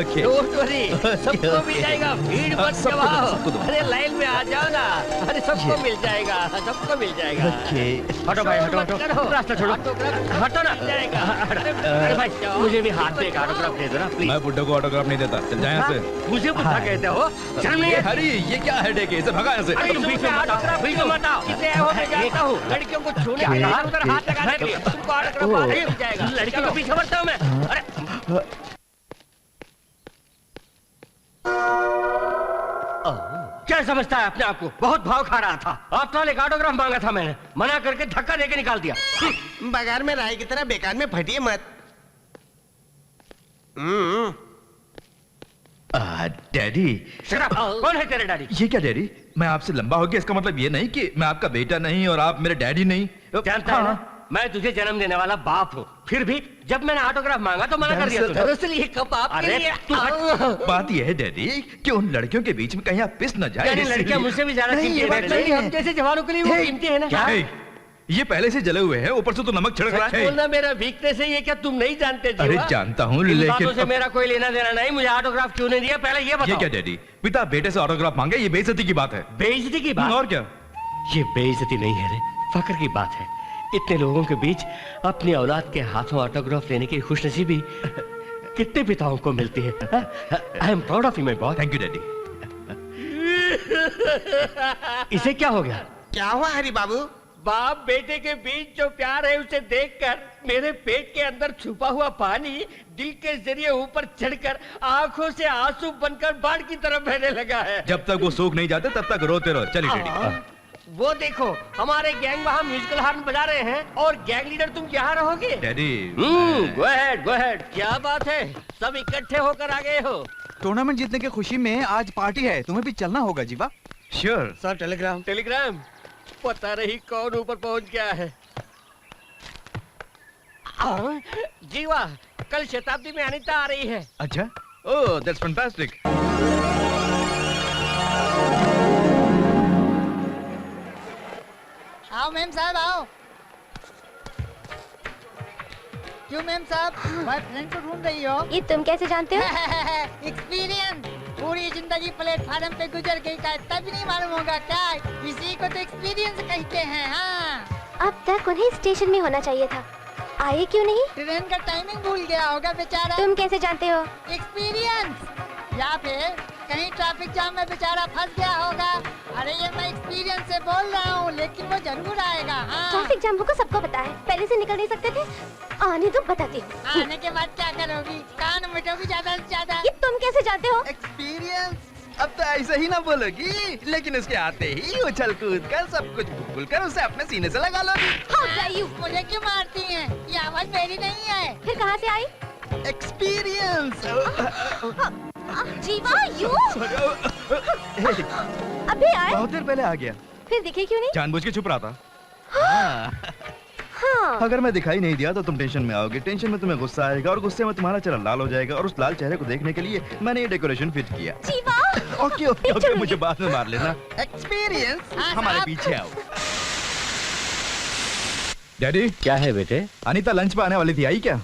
Don't worry, सबको मिल जाएगा, भीड़ मत जमाओ। अरे लाइन में आ जाओ ना, अरे सबको मिल जाएगा, सबको मिल जाएगा। हटो भाई, हटो, रास्ता छोड़ो, हटो ना। अरे भाई मुझे भी हाथ पे एक ऑटोग्राफ दे दो ना प्लीज। मैं बुड्ढे को ऑटोग्राफ नहीं देता, चल जाए यहाँ से। मुझे बुढ़ा कहते हो? शर्म नहीं है? हरी, ये क्या हेडेक है, इसे भगा यहाँ से। तुम बीच में ऑटोग्राफ बीच में मत आओ। किसे हो मैं जानता हूँ, लड़कियों को छूने के लिए उधर हाथ लगाने के लिए तुमको ऑटोग्राफ मिल जाएगा। लड़की को पीछे बढ़ता हूँ मैं। अरे क्या समझता है अपने आप को? बहुत भाव खा रहा था। आफ्टर एक ऑटोग्राफ मांगा था मैंने, मना करके धक्का देके निकाल दिया। बगार में राय की तरह बेकार में फटिए मत। डैडी। कौन है तेरे डैडी? ये क्या डैडी? मैं आपसे लंबा हो गया, इसका मतलब ये नहीं कि मैं आपका बेटा नहीं और आप मेरे डैडी नहीं। जानता है ना, मैं तुझे जन्म देने वाला बाप हूँ, फिर भी जब मैंने ऑटोग्राफ मांगा तो मना कर दिया तूने। दरअसल ये कप आपके लिए। बात यह है डैडी कि उन लड़कियों के बीच में कहीं आप पिस न जाए। यानी लड़कियां मुझसे भी ज्यादा कीमती है? हम जैसे जवानों के लिए वो कीमती है ना। ये पहले से जले हुए हैं, ऊपर से तो नमक छिड़क रहा है। बोलना मेरा वीकनेस है, ये क्या तुम नहीं जानते? अरे जानता हूँ, इन लेकिन बातों से मेरा कोई लेना देना नहीं। मुझे ऑटोग्राफ क्यों नहीं दिया पहले ये बताओ। ये क्या डैडी, पिता बेटे से ऑटोग्राफ मांगे, ये बेइज्जती की बात है। बेइज्जती की बात? और क्या? ये बेइज्जती नहीं है रे, फख्र की बात है। इतने लोगों के बीच अपनी औलाद के हाथों ऑटोग्राफ लेने की खुशनसीबी कितने पिताओं को मिलती है। I am proud of you my boy. Thank you daddy. इसे क्या हो गया? क्या हुआ हरी बाबू? बाप बेटे के बीच जो प्यार है उसे देखकर मेरे पेट के अंदर छुपा हुआ पानी दिल के जरिए ऊपर चढ़कर आंखों से आंसू बनकर बाढ़ की तरफ बहने लगा है। जब तक वो सूख नहीं जाते तब तक रोते रहो। चलिए डैडी। वो देखो, हमारे गैंग वहाँ म्यूजिकल हार्न बजा रहे हैं और गैंग लीडर तुम यहाँ रहोगे। Daddy go ahead, go ahead. क्या बात है, सब इकट्ठे होकर आ गए हो। टूर्नामेंट जीतने की खुशी में आज पार्टी है, तुम्हें भी चलना होगा जीवा। Sure sir Telegram. टेलीग्राम? पता नहीं कौन ऊपर पहुंच गया है। जीवा, कल शताब्दी में अनीता आ रही है। अच्छा, ओह दैट्स फैंटास्टिक। आओ मैम साहब आओ। क्यों मैम साहब, बॉयफ्रेंड को ढूंढ रही हो? ये तुम कैसे जानते हो? एक्सपीरियंस। पूरी जिंदगी प्लेटफार्म पे गुजर गई का तब नहीं मालूम होगा क्या? इसी को तो एक्सपीरियंस कहते हैं। हाँ, अब तक उन्हें स्टेशन में होना चाहिए था, आए क्यों नहीं? ट्रेन का टाइमिंग भूल गया होगा बेचारा। तुम कैसे जानते हो? एक्सपीरियंस। या फिर कहीं ट्रैफिक जाम में बेचारा फंस गया होगा। अरे ये मैं एक्सपीरियंस से बोल रहा हूँ, लेकिन वो जरूर आएगा। हाँ। ट्रैफिक जाम को सबको पता है, पहले से निकल नहीं सकते थे। आने तो बताती हूँ। आने के बाद क्या करोगी? कान मिटोगी ज्यादा से ज्यादा। ये तुम कैसे जानते हो? एक्सपीरियंस। अब तो ऐसे ही ना बोलोगी, लेकिन उसके आते ही उछल कूद कर सब कुछ भूल कर उसे अपने सीने से लगा लोगी। How dare you? मुझे क्यों मारती हैं? ये आवाज मेरी नहीं है। फिर कहाँ से आई? एक्सपीरियंस। जीवा, यू अभी आए? बहुत देर पहले आ गया। फिर दिखे क्यों नहीं? जानबूझ के छुप रहा था। हाँ। अगर मैं दिखाई नहीं दिया तो तुम टेंशन में आओगे, टेंशन में तुम्हें गुस्सा आएगा और गुस्से में तुम्हारा चेहरा लाल हो जाएगा और उस लाल चेहरे को देखने के लिए मैंने ये डेकोरेशन फिट किया। जीवा। ओके ओके ओके, मुझे बाद में मार लेना। एक्सपीरियंस। हमारे पीछे आओ। डैडी क्या है बेटे? अनीता लंच पे आने वाली थी, आई क्या?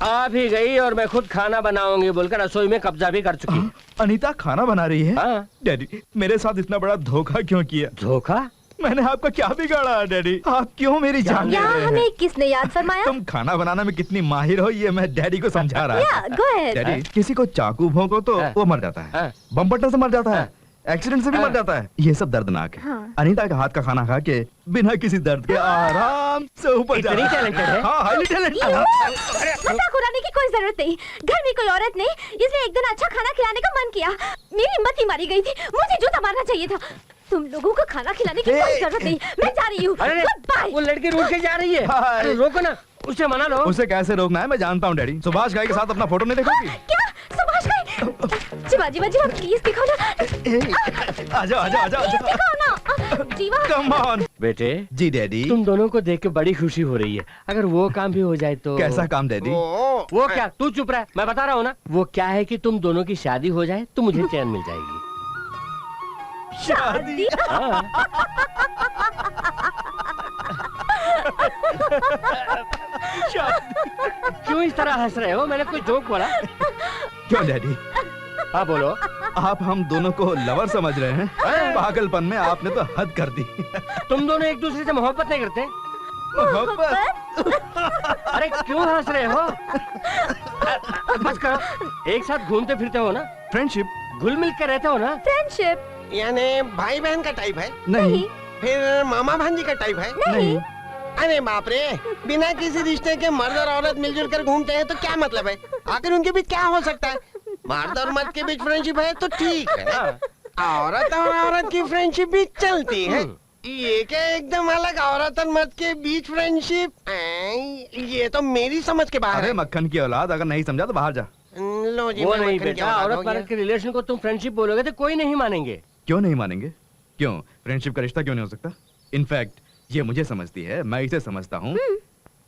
आ भी गई और मैं खुद खाना बनाऊंगी बोलकर रसोई में कब्जा भी कर चुकी। अनीता खाना बना रही है? हाँ। डैडी मेरे साथ इतना बड़ा धोखा क्यों किया? धोखा? मैंने आपका क्या बिगाड़ा डैडी? आप क्यों मेरी जान ले रहे यहाँ हैं? हमें किसने याद फरमाया? तुम खाना बनाने में कितनी माहिर हो ये मैं डैडी को समझा रहा था। go ahead। डैडी किसी को चाकू भोंको तो वो मर जाता है, बम फटने से मर जाता है, एक्सीडेंट से भी मर जाता है, ये सब दर्दनाक है। हाँ। अनीता का हाथ का खाना खा के बिना किसी दर्द के आराम से ऊपर जा इतनी talented है? हाँ, highly talented। मजाक उड़ाने की कोई जरूरत नहीं। घर में कोई औरत ने इसलिए एक दिन अच्छा खाना खिलाने का मन किया, मेरी हिम्मत ही मारी गई थी, मुझे जूता मारना चाहिए था। तुम लोगों को खाना खिलाने की कोई जरूरत नहीं, मैं जा रही हूँ। अरे वो लड़की रूठ के जा रही है। अरे रोको ना, उसे मना लो। उसे कैसे रोकना है मैं जानता हूँ डैडी। सुभाष घाई के साथ अपना फोटो नहीं देखोगी? क्या सुभाष भाई? जीवा जीवा जीवा प्लीज दिखाओ ना। आजा आजा आजा प्लीज दिखाओ ना। जीवा कम ऑन। बेटे जी डैडी। तुम दोनों को देख के बड़ी खुशी हो रही है, अगर वो काम भी हो जाए तो। कैसा काम डैडी? वो क्या, तू चुप रहा है, मैं बता रहा हूँ ना। वो क्या है कि तुम दोनों की शादी हो जाए तो मुझे चैन मिल जाएगी। शादी? क्यों इस तरह हंस रहे हो? मैंने कोई जोक बोला? क्यों डैडी? हाँ बोलो। आप हम दोनों को लवर समझ रहे हैं? पागलपन में आपने तो हद कर दी। तुम दोनों एक दूसरे से मोहब्बत नहीं करते? मोहब्बत? अरे क्यों हंस रहे हो? बस करो, एक साथ घूमते फिरते हो ना? फ्रेंडशिप? घुल मिल के रहते हो ना? फ्रेंडशिप यानी भाई बहन का टाइप है? नहीं। फिर मामा भांजी का टाइप है? नहीं। अरे बाप रे, बिना किसी रिश्ते के मर्द और औरत मिलजुल कर घूमते हैं तो क्या मतलब है? आखिर उनके बीच क्या हो सकता है? मर्द और मर्द के बीच फ्रेंडशिप है तो ठीक है, औरत और औरत की फ्रेंडशिप भी चलती है। ये क्या एकदम अलग औरत और मर्द के बीच फ्रेंडशिप? ये तो मेरी समझ के बाहर अरे है। मक्खन की औलाद, अगर नहीं समझा तो बाहर जा। लो जी, वो मैं नहीं मक्खन की बेटा, औलाद हो औरत गया। मर्द के रिलेशन को तुम फ्रेंडशिप बोलोगे तो कोई नहीं मानेंगे। क्यों नहीं मानेंगे? क्यों फ्रेंडशिप का रिश्ता क्यों नहीं हो सकता? इनफैक्ट ये मुझे समझती है, मैं इसे समझता हूँ।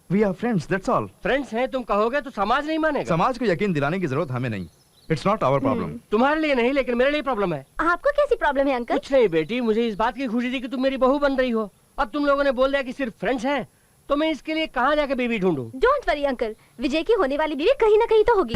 We are friends, that's all. Friends हैं तुम कहोगे तो समाज नहीं मानेगा। समाज को यकीन दिलाने की जरूरत हमें नहीं। It's not our problem. तुम्हारे लिए नहीं, लेकिन मेरे लिए प्रॉब्लम है। आपको कैसी प्रॉब्लम है अंकल? कुछ नहीं बेटी, मुझे इस बात की खुशी थी कि तुम मेरी बहू बन रही हो। अब तुम लोगों ने बोल दिया कि सिर्फ फ्रेंड्स हैं, तो मैं इसके लिए कहाँ जाके बीवी ढूंढूं? डोंट वरी अंकल, विजय की होने वाली बीवी कहीं ना कहीं तो होगी।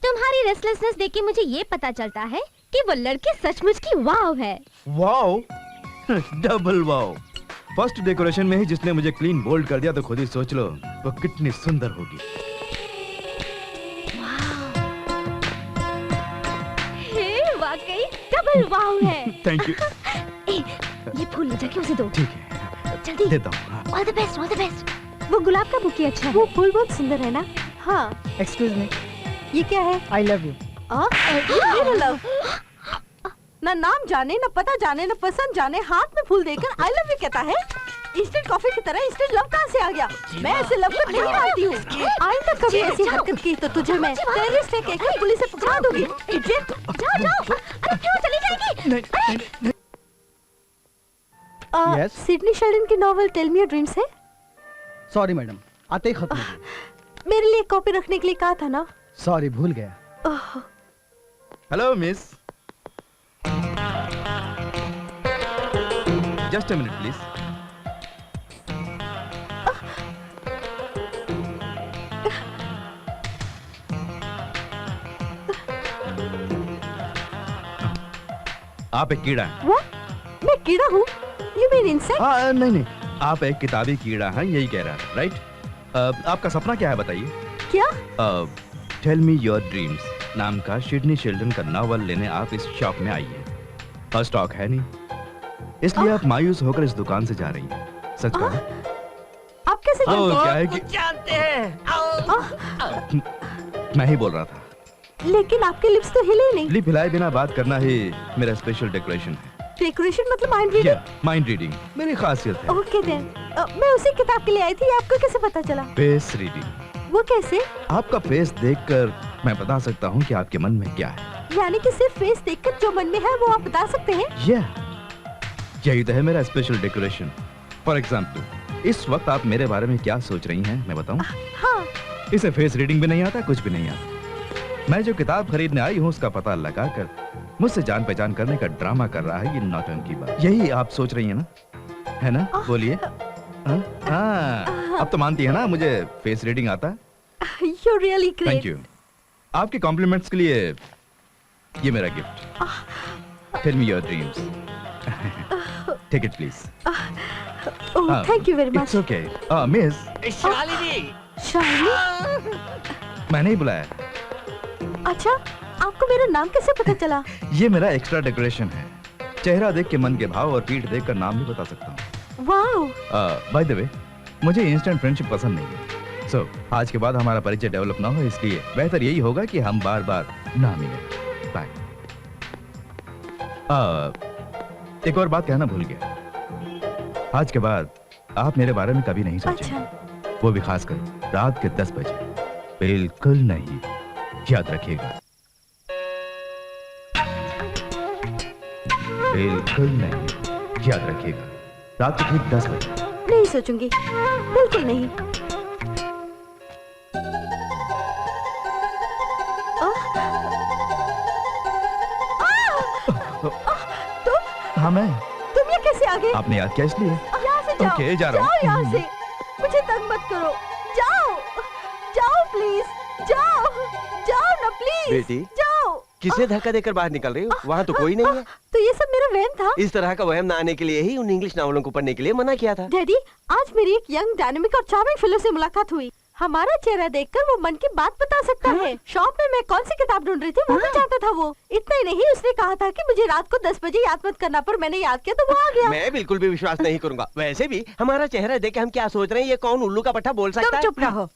तुम्हारी रेस्टलेसनेस देख के मुझे ये पता चलता है कि वो लड़की सचमुच की वाव है। Wow, double wow. First decoration में ही जिसने मुझे क्लीन बोल्ड कर दिया, तो खुद ही सोच लो वो कितनी सुंदर होगी। हे, वाकई डबल वाव है। Thank you. ए, ये फूल ले जाके उसे दो। ठीक है, जल्दी। देता हूँ। All the best, all the best. वो गुलाब का बुके अच्छा है। वो फूल बहुत सुंदर है ना? हाँ। एक्सक्यूज मी, ये क्या है? I love you. मेरा लव। ना नाम जाने, ना पता जाने, ना पसंद जाने, हाथ में फूल देकर आई लव यू कहता है। इंस्टेंट कॉफी की तरह इंस्टेंट लव कहाँ से आ गया? मैं ऐसे लव को नहीं मानती हूँ। आइंदा कभी ऐसी हरकत की तो तुझे मैं टेररिस्ट है कहकर पुलिस से पकड़ा दूंगी। इडियट। जाओ जाओ। अरे क्यों चली जाएगी? Yes? सिडनी शेल्डन की novel tell me your dreams है? सॉरी मैडम, आते ही खत्म हो गई। मेरे लिए कॉपी रखने के लिए कहा था ना? सॉरी, भूल गया। Hello miss, just a minute please. आप एक कीड़ा हैं। What? मैं कीड़ा हूँ? You mean insect? हाँ, नहीं, आप एक किताबी कीड़ा हैं, यही कह रहा है, राइट? आपका सपना क्या है बताइए? क्या? टेल मी योर ड्रीम्स नाम का सिडनी शेल्डन का नावल लेने आप इस शॉप में आई हैं। और स्टॉक है नहीं, इसलिए आप मायूस होकर इस दुकान से जा रही हैं। सच कहा? आप कैसे तो जानते क्या है कि जानते हैं? मैं ही बोल रहा था। लेकिन आपके लिप्स तो हिले नहीं। लिप हिलाए बिना बात करना ही मेरा स्पेशल डेकोरेशन है। डेकोरेशन मतलब माइंड रीडिंग? माइंड रीडिंग मेरी खासियत है। Okay then. मैं उसी किताब के लिए आई थी, आपको कैसे पता चला? Face reading. वो कैसे? आपका फेस देखकर मैं बता सकता हूँ कि आपके मन में क्या है। यानी कि सिर्फ फेस देखकर जो मन में है वो आप बता सकते हैं? यही तो है मेरा स्पेशल डेकोरेशन। फॉर एग्जाम्पल, इस वक्त आप मेरे बारे में क्या सोच रही हैं मैं बताऊं? हाँ। इसे फेस रीडिंग भी नहीं आता, कुछ भी नहीं आता। मैं जो किताब खरीदने आई हूँ उसका पता लगाकर मुझसे जान पहचान करने का ड्रामा कर रहा है ये नौटंकी बात। यही आप सोच रही हैं ना? है ना? बोलिए। अब तो मानती है ना मुझे फेस रीडिंग आता है? You're really great. Thank you. आपके कॉम्प्लीमेंट्स के लिए ये मेरा gift. Tell me your dreams. Take it please. Oh, thank you very much. It's okay. Miss, Shalini. Shalini? मैंने ही बुलाया। अच्छा, आपको मेरा नाम कैसे पता चला? ये मेरा एक्स्ट्रा डेकोरेशन है। चेहरा देख के मन के भाव और पीठ देख कर नाम भी बता सकता हूँ। वाओ। बाय द वे, मुझे इंस्टेंट फ्रेंडशिप पसंद नहीं है। सो आज के बाद हमारा परिचय डेवलप ना हो, इसलिए बेहतर यही होगा कि हम बार बार ना मिलें। बाय। एक और बात कहना भूल गया। आज के बाद आप मेरे बारे में कभी नहीं सोचेंगे। अच्छा। वो भी खासकर रात के 10 बजे। बिल्कुल नहीं, याद रखिएगा। बिल्कुल नहीं, याद रखिएगा। रात के ठीक 10 बजे। नहीं सोचूंगी, बिल्कुल नहीं। हाँ मैं। तुम ये कैसे आ गए? आपने याद किया इसलिए। यहाँ से जाओ। ओके, जा रहा हूँ। जाओ यहाँ से। मुझे तंग मत करो। जाओ, जाओ प्लीज, जाओ, जाओ ना प्लीज। बेटी, जाओ। किसे धक्का देकर बाहर निकल रही हो? वहाँ तो कोई नहीं है। तो ये सब मेरा वहम था। इस तरह का वहम न आने के लिए ही उन इंग्लिश नावलों को पढ़ने के लिए मना किया था। डैडी, आज मेरी एक यंग डायनेमिक और चार्मिंग फेलो से मुलाकात हुई। हमारा चेहरा देखकर वो मन की बात बता सकता है। शॉप में मैं कौन सी किताब ढूंढ रही थी वो भी जानता था वो। इतना ही नहीं, उसने कहा था कि मुझे रात को 10 बजे याद मत करना, पर मैंने याद किया तो वो आ गया। मैं बिल्कुल भी विश्वास नहीं करूंगा। वैसे भी हमारा चेहरा देख के हम क्या सोच रहे हैं, ये कौन उल्लू का पट्टा बोल सकता है? तुम चुप रहो।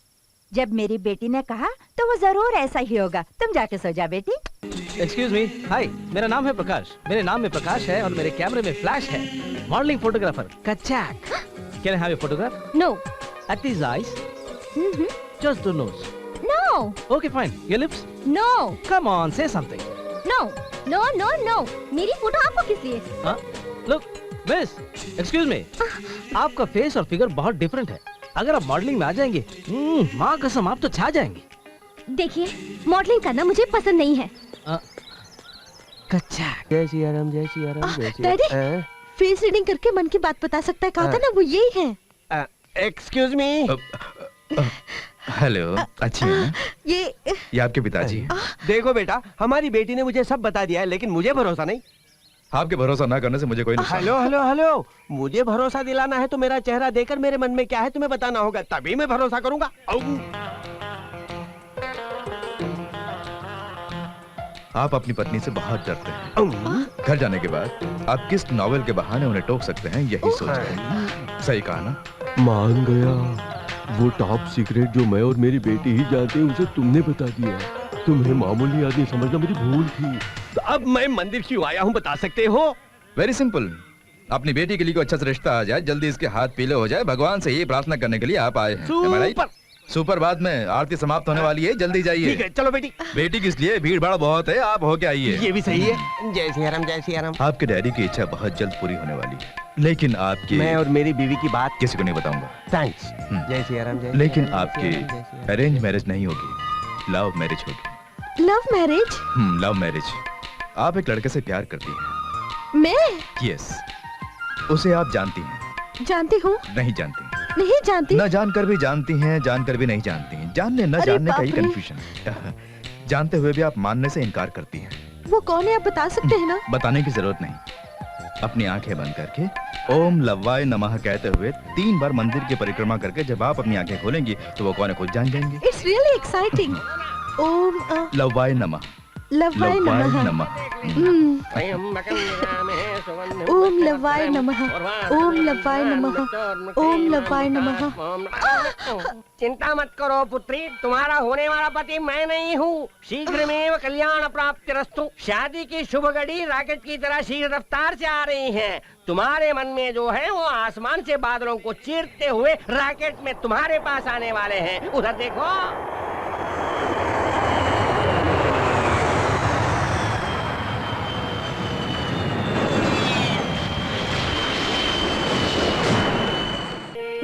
जब मेरी बेटी ने कहा तो वो जरूर ऐसा ही होगा। तुम जाके सो जा बेटी। एक्सक्यूज मी, हाय, मेरा नाम है प्रकाश। मेरे नाम में प्रकाश है और मेरे कैमरे में फ्लैश है। मॉडलिंग फोटोग्राफर कचाक। Can I have your photograph? No. At this eyes, just the nose. No. Okay fine, your lips? No. Come on, say something. No no no no, मेरी फोटो आपको किस लिए? लुक मिस, एक्सक्यूज मी, आपका face और figure बहुत different है। अगर आप मॉडलिंग में आ जाएंगे, माँ कसम आप तो छा जाएंगे। देखिए, मॉडलिंग करना मुझे पसंद नहीं है। कच्चा। जय श्री राम, जय श्री राम, जय Shri daddy, Ram. Face reading करके मन की बात बता सकता है, कहा था ना वो यही है। Excuse me. हेलो, अच्छी है ना? ये आपके पिताजी हैं। देखो बेटा, हमारी बेटी ने मुझे सब बता दिया है, लेकिन मुझे भरोसा नहीं। आपके भरोसा ना करने से मुझे कोई नुकसान हेलो हेलो हेलो, मुझे भरोसा दिलाना है तो मेरा चेहरा देखकर मेरे मन में क्या है तुम्हें बताना होगा, तभी मैं भरोसा करूंगा। आप अपनी पत्नी से बहुत डरते हैं। घर जाने के बाद आप किस नॉवेल के बहाने उन्हें टोक सकते हैं, यही सोच रहे हैं। सही कहा ना? मान गया। वो टॉप सीक्रेट जो मैं और मेरी बेटी ही जानते हैं उसे तुमने बता दिया। तुम्हें मामूली आदमी समझना मेरी भूल थी। तो अब मैं मंदिर क्यों आया हूँ बता सकते हो? वेरी सिंपल, अपनी बेटी के लिए कोई अच्छा सा रिश्ता आ जाए, जल्दी इसके हाथ पीले हो जाए, भगवान से यही प्रार्थना करने के लिए आप आए हैं। Am I right? सुपर, बाद में आरती समाप्त होने वाली है, जल्दी जाइए। ठीक है, चलो बेटी। बेटी किस लिए, भीड़ भाड़ बहुत है, आप होके आइए। ये भी सही है। जय श्री राम, जय श्री राम। आपके डैडी की इच्छा बहुत जल्द पूरी होने वाली है, लेकिन आपकी मैं और मेरी बीवी की बात किसी को नहीं बताऊंगा। थैंक्स। जय श्री राम, जय। लेकिन आपकी अरेंज मैरिज नहीं होगी, लव मैरिज होगी। Love marriage? Love marriage. आप एक लड़के से प्यार करती हैं। मैं? यस। उसे आप जानती हैं? जानती हूँ। नहीं जानती? नहीं जानती। न जानकर भी जानती हैं, जानकर भी नहीं जानती हैं। जानने न जानने का ही कंफ्यूजन। जानते हुए भी आप मानने से इनकार करती हैं। वो कौन है आप बता सकते हैं ना? बताने की जरूरत नहीं। अपनी आंखें बंद करके ओम लव्वाय नमः कहते हुए 3 बार मंदिर की परिक्रमा करके जब आप अपनी आंखें खोलेंगी तो वो कौन है खुद जान जाएंगे। It's really exciting. ओम लव्वाय नमः। लव्वाय नमः। ओम लव्वाय नमः। ओम लव्वाय नमः। ओम लव्वाय नमः। चिंता मत करो पुत्री, तुम्हारा होने वाला पति मैं नहीं हूँ। शीघ्रमेव कल्याण प्राप्तिरस्तु। शादी की शुभ घड़ी रॉकेट की तरह शीघ्र रफ्तार से आ रही है। तुम्हारे मन में जो है वो आसमान से बादलों को चीरते हुए रॉकेट में तुम्हारे पास आने वाले हैं। उधर देखो।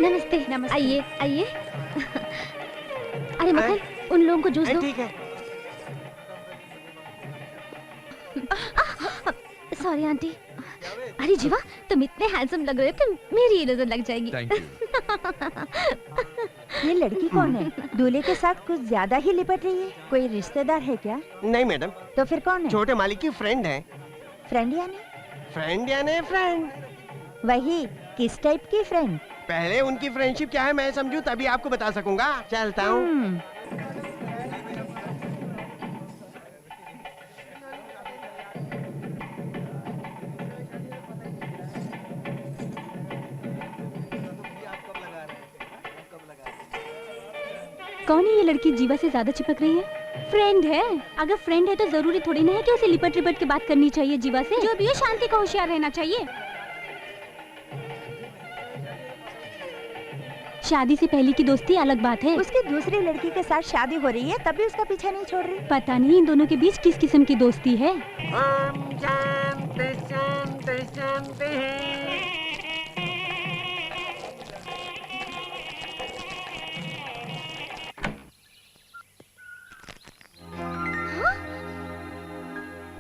नमस्ते। नमस्ते। आइए आइए। अरे मखन, उन लोगों को जूस दो। ठीक है। Sorry aunty. अरे जीवा, तुम इतने हैंडसम लग रहे हो कि मेरी ही नजर लग जाएगी। Thank you. ये लड़की कौन है? दूल्हे के साथ कुछ ज्यादा ही लिपट रही है। कोई रिश्तेदार है क्या? नहीं मैडम। तो फिर कौन है? छोटे मालिक की फ्रेंड है। फ्रेंड यानी? फ्रेंड यानी फ्रेंड। वही, किस टाइप की फ्रेंड? पहले उनकी फ्रेंडशिप क्या है मैं समझूं, तभी आपको बता सकूंगा। चलता हूँ। कौन है ये लड़की जीवा से ज्यादा चिपक रही है? फ्रेंड है। अगर फ्रेंड है तो जरूरी थोड़ी ना है कि उसे लिपट लिपट के बात करनी चाहिए जीवा से। जो भी है शांति का होशियार रहना चाहिए। शादी से पहले की दोस्ती अलग बात है। उसकी दूसरी लड़की के साथ शादी हो रही है, तभी उसका पीछा नहीं छोड़ रही। पता नहीं इन दोनों के बीच किस किस्म की दोस्ती है।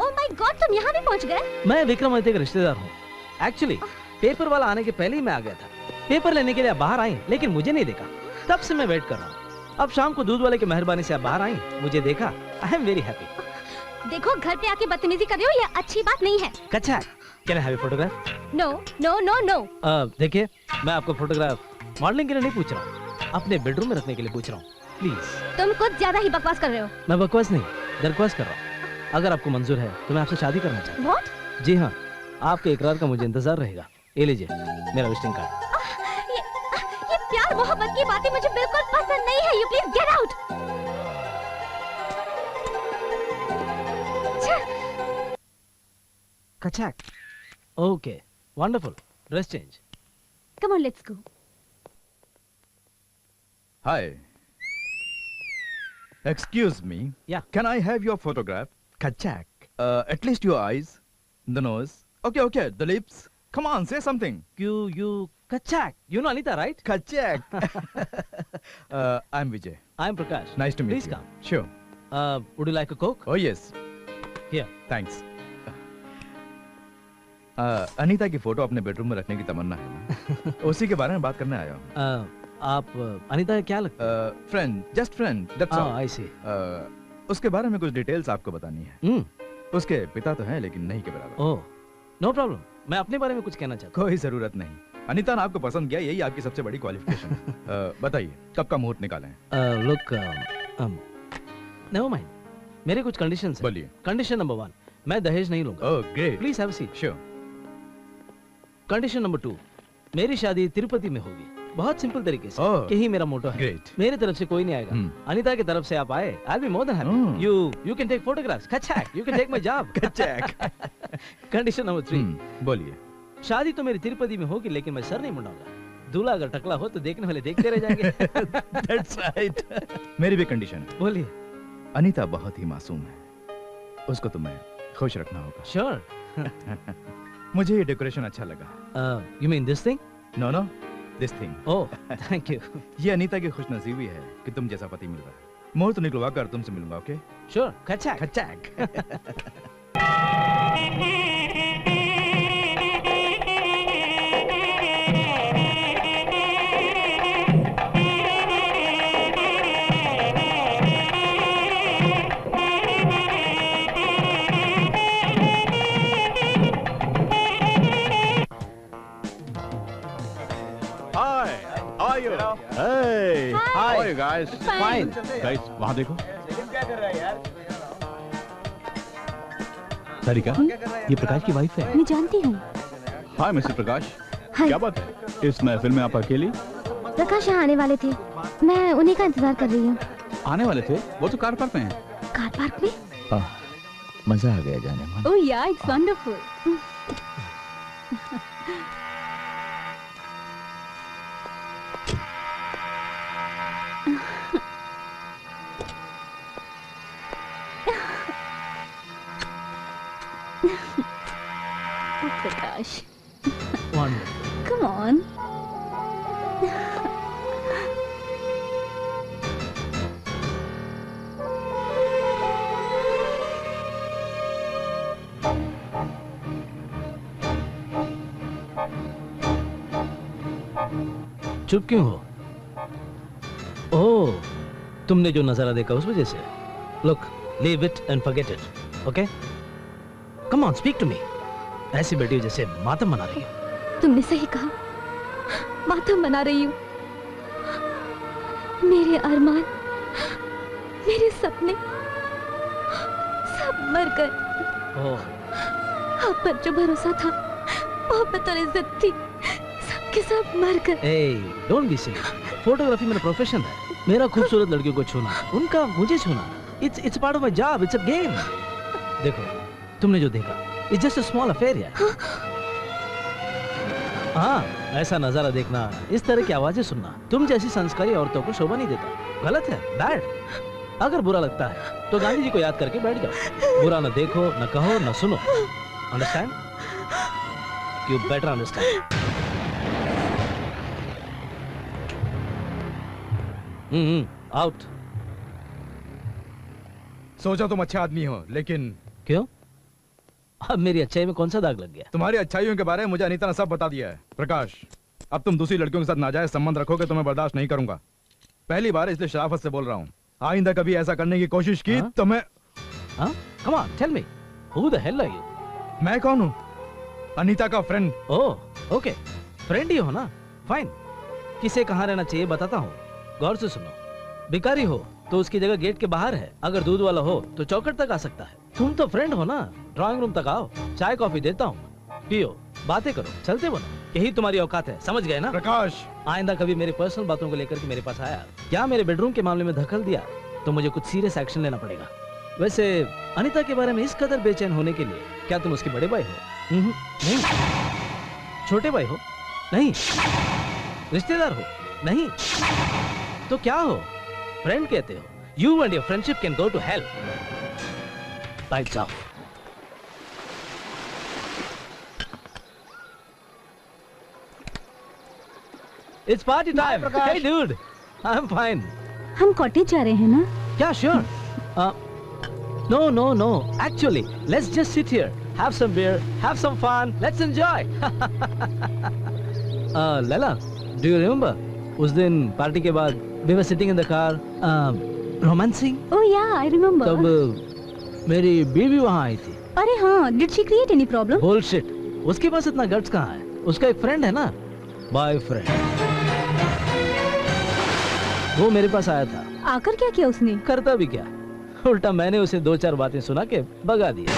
ओह माय गॉड, तुम यहाँ भी पहुँच गए? मैं विक्रमादित्य का रिश्तेदार हूँ। एक्चुअली पेपर वाला आने के पहले ही मैं आ गया था। पेपर लेने के लिए आप बाहर आई, लेकिन मुझे नहीं देखा। तब से मैं वेट कर रहा हूँ। अब शाम को दूध वाले की मेहरबानी से आप बाहर आई, मुझे देखा। I am very happy. देखो, घर पे आके बदतमीजी कर रहे हो, ये अच्छी बात नहीं है। कच्चा, can I have a photograph? No no no no. देखिए, मैं आपको फोटोग्राफ मॉडलिंग के लिए नहीं पूछ रहा हूँ, अपने बेडरूम में रखने के लिए पूछ रहा हूँ। प्लीज। तुम कुछ ज्यादा ही बकवास कर रहे हो। मैं बकवास नहीं, दरख्वास्त कर रहा हूँ। अगर आपको मंजूर है तो मैं आपसे शादी करना चाहता हूँ। What? जी हाँ, आपके इकरार का मुझे इंतजार रहेगा। ये लीजिए मेरा विजिटिंग कार्ड। ये प्यार मोहब्बत की बातें मुझे बिल्कुल पसंद नहीं है। You please get out. कचाक। Okay, wonderful. Dress change. Come on, let's go. Hi. Excuse me. Yeah. Can I have your photograph? Kachak. At least your eyes, the nose. Okay, the lips. Come on, say something. You Kachak. You know Anita, right? Kachak. I'm Vijay. I'm Prakash. Nice to meet Please you. come. Sure. Would you like a Coke? Oh yes. Here. Thanks. Anita की photo अपने bedroom में रखने की तमन्ना है ना? उसी के बारे में बात करने आया हूँ। आप अनीता का क्या लगता है? Friend, just friend, that's all. I see. उसके बारे में कुछ डिटेल्स आपको बतानी है। उसके पिता तो हैं लेकिन नहीं के बराबर। ओह, नो प्रॉब्लम। मैं अपने बारे में कुछ कहना चाहता हूँ। कोई जरूरत नहीं। अनीता ने आपको पसंद किया, यही आपकी सबसे बड़ी क्वालिफिकेशन। बताइए कब का मुहूर्त निकालें? लुक, नेवर माइंड, मेरे कुछ कंडीशंस हैं। बोलिए। कंडीशन नंबर 1, मैं दहेज नहीं लूंगा। Oh great. Please have a seat. Sure. Condition number 2, मेरी शादी तिरुपति में होगी। बहुत सिंपल तरीके से। Oh, यही मेरा मोटो है। great. मेरे तरफ से कोई नहीं आएगा। अनीता की तरफ से आप आए, I'll be more than happy. You can take photographs. Kachak. You can take my job. Kachak. Condition number 3, बोलिए। शादी तो मेरी तिरुपति में होगी, लेकिन मैं सर नहीं मुंडाऊंगा। दूल्हा अगर टकला हो तो देखने वाले देखते रह जाएंगे। That's right. मेरी भी कंडीशन है। बोलिए। अनीता बहुत ही मासूम है, उसको तुम्हें खुश रखना होगा। श्योर। मुझे ये डेकोरेशन अच्छा लगा। You mean this thing? No no, this thing. Oh, thank you. ये अनीता की खुशनसीबी है कि तुम जैसा पति मिल रहा है। मुहूर्त निकलवा कर तुमसे मिलूंगा। ओके? श्योर। कचाक। कचाक। Hey, how are you guys? Fine. Guys, वहाँ देखो। सारिका, ये प्रकाश की वाइफ है। मैं जानती हूँ। हाय मिस्टर प्रकाश। हाय। क्या बात है? इस महफिल में आप अकेली? प्रकाश यहाँ आने वाले थे, मैं उन्हीं का इंतजार कर रही हूँ। आने वाले थे? वो तो कार पार्क में है। कार पार्क में? मजा आ गया जाने में। ओह या, it's wonderful. Prakash. Wonderful. Come on. चुप क्यों हो? ओह, तुमने जो नजारा देखा उस वजह से। Look, leave it and forget it. Okay? Come on, speak to me. ऐसी बेटी हो जैसे मातम मना रही हो। तुमने सही कहा, मातम मना रही हूँ। मेरे अरमान, मेरे सपने सब मर गए। ओह। आप पर जो भरोसा था, मोहब्बत और इज्जत थी, सबके सब मर गए। Hey, don't be silly. Photography मेरा प्रोफेशन है। मेरा खूबसूरत लड़कियों को छूना, उनका मुझे छूना। It's part of my job. It's a game. देखो, तुमने जो देखा, it's just a small affair यार। हाँ, ऐसा नजारा देखना, इस तरह की आवाजें सुनना, तुम जैसी संस्कारी औरतों को शोभा नहीं देता। गलत है, बैड। अगर बुरा लगता है, तो गांधी जी को याद करके बैठ जाओ। बुरा न देखो, न कहो, न सुनो। Understand? You better understand. Out. सोचा तुम अच्छे आदमी हो, लेकिन क्यों? अब मेरी अच्छाई में कौन सा दाग लग गया? तुम्हारी अच्छाइयों के बारे में मुझे अनीता ने सब बता दिया है। प्रकाश, अब तुम दूसरी लड़कियों के साथ नाजायज संबंध रखोगे तो मैं बर्दाश्त नहीं करूंगा। पहली बार इसलिए शराफत से बोल रहा हूँ, आइंदा कभी ऐसा करने की कोशिश की तो मैं... Come on, tell me, who the hell are you? मैं कौन हूँ? अनीता का फ्रेंड। ओह, ओके, फ्रेंड ही हो ना? फाइन। किसे कहाँ रहना चाहिए बताता हूँ, गौर से सुनो। भिखारी हो तो उसकी जगह गेट के बाहर है, अगर दूध वाला हो तो चौखट तक आ सकता है। तुम तो फ्रेंड हो ना, ड्राइंग रूम तक आओ, चाय कॉफी देता हूँ, पियो, बातें करो, चलते बनो। यही तुम्हारी औकात है, समझ गए ना? प्रकाश, आइंदा कभी मेरी पर्सनल बातों को लेकर के मेरे पास आया क्या मेरे बेडरूम के मामले में दखल दिया तो मुझे कुछ सीरियस एक्शन लेना पड़ेगा। वैसे अनीता के बारे में इस कदर बेचैन होने के लिए क्या तुम उसके बड़े भाई हो? नहीं। छोटे भाई हो? नहीं। रिश्तेदार हो? नहीं। तो क्या हो? फ्रेंड कहते हो। You and your friendship can go to hell. Lights off. It's party time. Hey dude, I'm fine. हम कॉटेज जा रहे हैं ना? Yeah, sure. No. Actually, let's just sit here, have some beer, have some fun. Let's enjoy. Laila, do you remember? उस दिन party के बाद we were sitting in the car, romancing. Oh yeah, I remember. तब मेरी बीवी वहाँ आई थी. अरे हाँ, did she create any problem? Bullshit. उसके पास इतना गट्स कहाँ है? उसका एक फ्रेंड है ना, बॉयफ्रेंड। वो मेरे पास आया था। आकर क्या किया उसने? करता भी क्या, उल्टा मैंने उसे 2-4 बातें सुना के भगा दिया।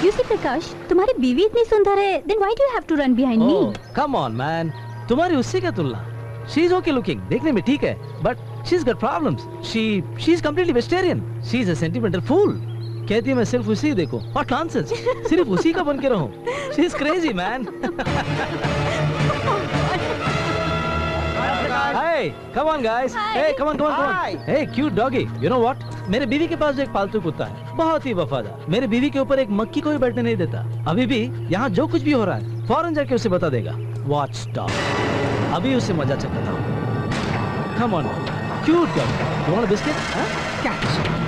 You see प्रकाश, तुम्हारी बीवी इतनी सुंदर है, then why do you have to run behind me? Come on man, तुम्हारी उससे क्या तुलना? She's okay looking, देखने में ठीक है, but she's got problems. She's completely vegetarian. She's a sentimental fool. कहती है मैं सिर्फ उसी देखूं। What nonsense! सिर्फ उसी का बन के रहूं। She's crazy man. Hey, come on guys. Hey, come on. Hey, cute doggy. You know what? मेरे बीवी के पास एक पालतू कुत्ता है, बहुत ही वफादार। मेरे बीवी के ऊपर एक मक्खी को भी बैठने नहीं देता। अभी भी यहाँ जो कुछ भी हो रहा है, फौरन जाके उसे बता देगा। Watch dog. अभी उसे मजा चखता हूँ। Come on, cute dog. You want a biscuit? Huh? Catch.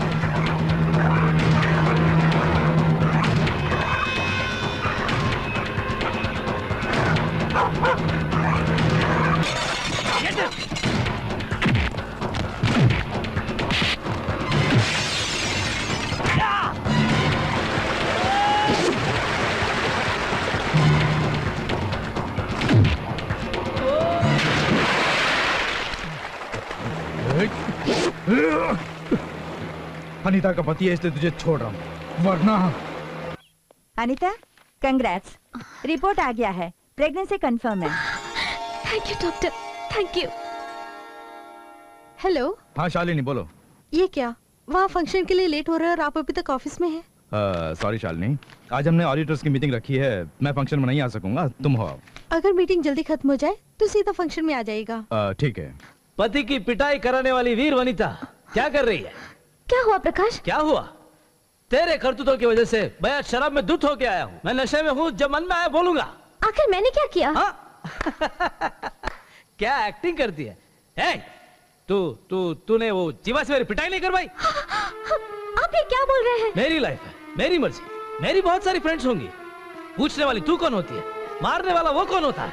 Anita का पति है इसलिए तुझे छोड़ रहा हूँ, वरना... अनीता, कंग्रेट्स, रिपोर्ट आ गया है, प्रेगनेंसी कंफर्म है। Thank you doctor, thank you. Hello. हाँ शालिनी बोलो। ये क्या, वहाँ फंक्शन के लिए लेट हो रहा है और आप अभी तक ऑफिस में हैं? सॉरी शालिनी, आज हमने ऑडिटर्स की मीटिंग रखी है, मैं फंक्शन में नहीं आ सकूंगा, तुम हो। अगर मीटिंग जल्दी खत्म हो जाए तो सीधा फंक्शन में आ जाएगा। ठीक है। पति की पिटाई कराने वाली वीर वनिता क्या कर रही है? क्या हुआ प्रकाश? क्या हुआ? तेरे करतूतों की वजह से मैं शराब में धुत होके आया हूँ। मैं नशे में हूँ, जब मन में आया बोलूंगा। आखिर मैंने क्या किया? क्या एक्टिंग करती है? तूने वो जीवा से मेरी पिटाई नहीं करवाई? आप ये क्या बोल रहे हैं? मेरी लाइफ है, मेरी मर्जी, मेरी बहुत सारी फ्रेंड्स होंगी। पूछने वाली तू कौन होती है? मारने वाला वो कौन होता है?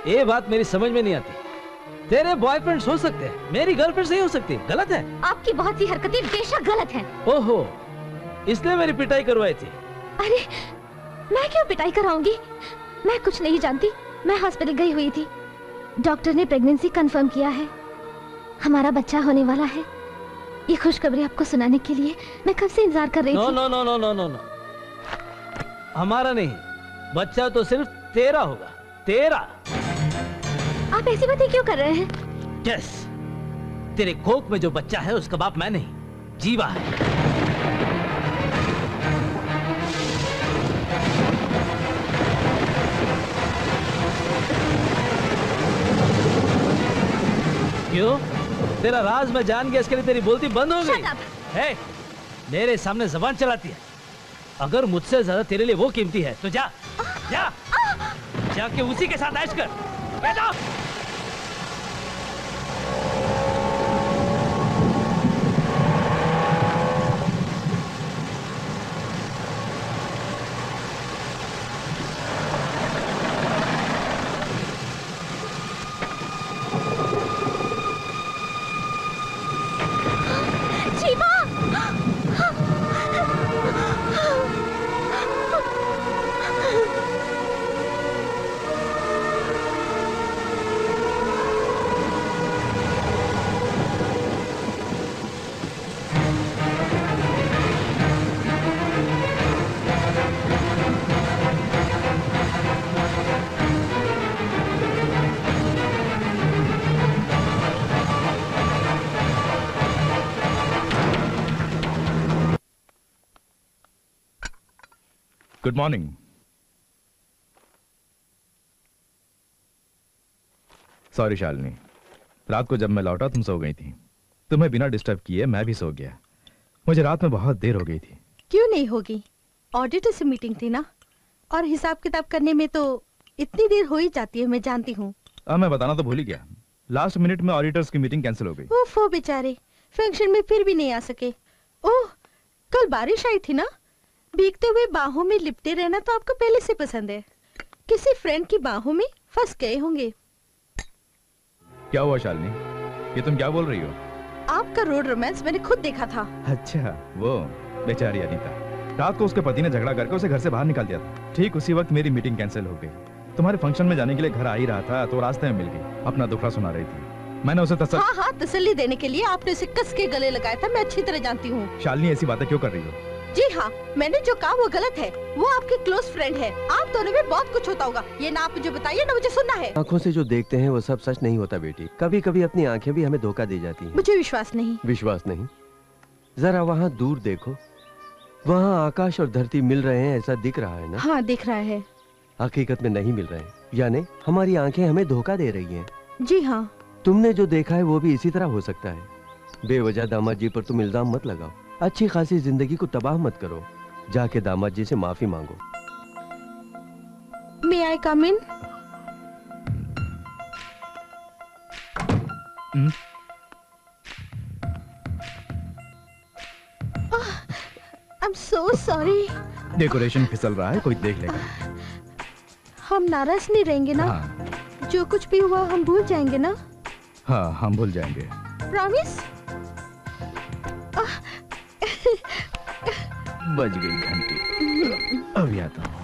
ये बात मेरी समझ में नहीं आती। तेरे बॉयफ्रेंड्स हो सकते हैं, मेरी गर्लफ्रेंड नहीं हो सकती। गलत है। आपकी बहुत सी हरकतें बेशक गलत हैं। ओहो, इसलिए मेरी पिटाई करवाई थी। अरे मैं क्यों पिटाई कराऊंगी? मैं कुछ नहीं जानती। मैं हॉस्पिटल गई हुई थी, डॉक्टर ने प्रेगनेंसी कंफर्म किया है, हमारा बच्चा होने वाला है। ये खुशखबरी आपको सुनाने के लिए मैं कब से इंतजार कर रही थी। नो, हमारा नहीं, बच्चा तो सिर्फ तेरा होगा, तेरा। आप ऐसी बातें क्यों कर रहे हैं? यस, तेरे कोख में जो बच्चा है उसका बाप मैं नहीं, जीवा है। क्यों? तेरा राज मैं जान गया, इसके लिए तेरी बोलती बंद हो गई? है, मेरे सामने जबान चलाती है। अगर मुझसे ज्यादा तेरे लिए वो कीमती है तो जा जाके उसी के साथ ऐश कर। बैठो। Good morning. सॉरी शालिनी, रात को जब मैं लौटा तुम सो गई थी। तुम्हें बिना डिस्टर्ब किए मैं भी सो गया। मुझे रात में बहुत देर हो गई थी। क्यों नहीं होगी, ऑडिटर से मीटिंग थी ना, और हिसाब किताब करने में तो इतनी देर हो ही जाती है, मैं जानती हूँ। मैं बताना तो भूल ही गया, लास्ट मिनट में ऑडिटर्स की मीटिंग कैंसिल हो गई। ओफो बेचारे, फंक्शन में फिर भी नहीं आ सके। ओह, कल बारिश आई थी ना, भीगते हुए बाहों में लिपटे रहना तो आपको पहले से पसंद है। किसी फ्रेंड की बाहों में फंस गए होंगे। क्या हुआ शालिनी, ये तुम क्या बोल रही हो? आपका रोड रोमांस मैंने खुद देखा था। अच्छा, वो बेचारी अनीता, रात को उसके पति ने झगड़ा करके उसे घर से बाहर निकाल दिया था। ठीक उसी वक्त मेरी मीटिंग कैंसिल हो गई। तुम्हारे फंक्शन में जाने के लिए घर आ ही रहा था तो रास्ते में मिल गई, अपना दुखड़ा सुना रही थी। मैंने उसे हाँ, तसल्ली देने के लिए आपने उसे कस के गले लगाया था, मैं अच्छी तरह जानती हूँ। शालिनी, ऐसी बातें क्यों कर रही हो? जी हाँ, मैंने जो कहा वो गलत है। वो आपके क्लोज फ्रेंड है, आप दोनों में बहुत कुछ होता होगा। ये ना आप मुझे बताइए ना मुझे सुनना है। आँखों से जो देखते हैं वो सब सच नहीं होता बेटी, कभी कभी अपनी आंखें भी हमें धोखा दे जाती हैं। मुझे विश्वास नहीं। विश्वास नहीं? जरा वहाँ दूर देखो, वहाँ आकाश और धरती मिल रहे हैं, ऐसा दिख रहा है ना? हाँ, दिख रहा है। हकीकत में नहीं मिल रहे हैं, यानी हमारी आंखें हमें धोखा दे रही हैं। जी हाँ। तुमने जो देखा है वो भी इसी तरह हो सकता है। बेवजह दामाद जी पर तुम इल्जाम मत लगाओ। अच्छी खासी जिंदगी को तबाह मत करो। जाके दामाद जी से माफी मांगो। May I come in? I'm so sorry. Decoration फिसल रहा है, कोई देख लेगा। हम नाराज नहीं रहेंगे ना? हाँ। जो कुछ भी हुआ हम भूल जाएंगे ना? हाँ, हम भूल जाएंगे। प्रॉमिस? बज गई घंटी, अभी आता हूँ।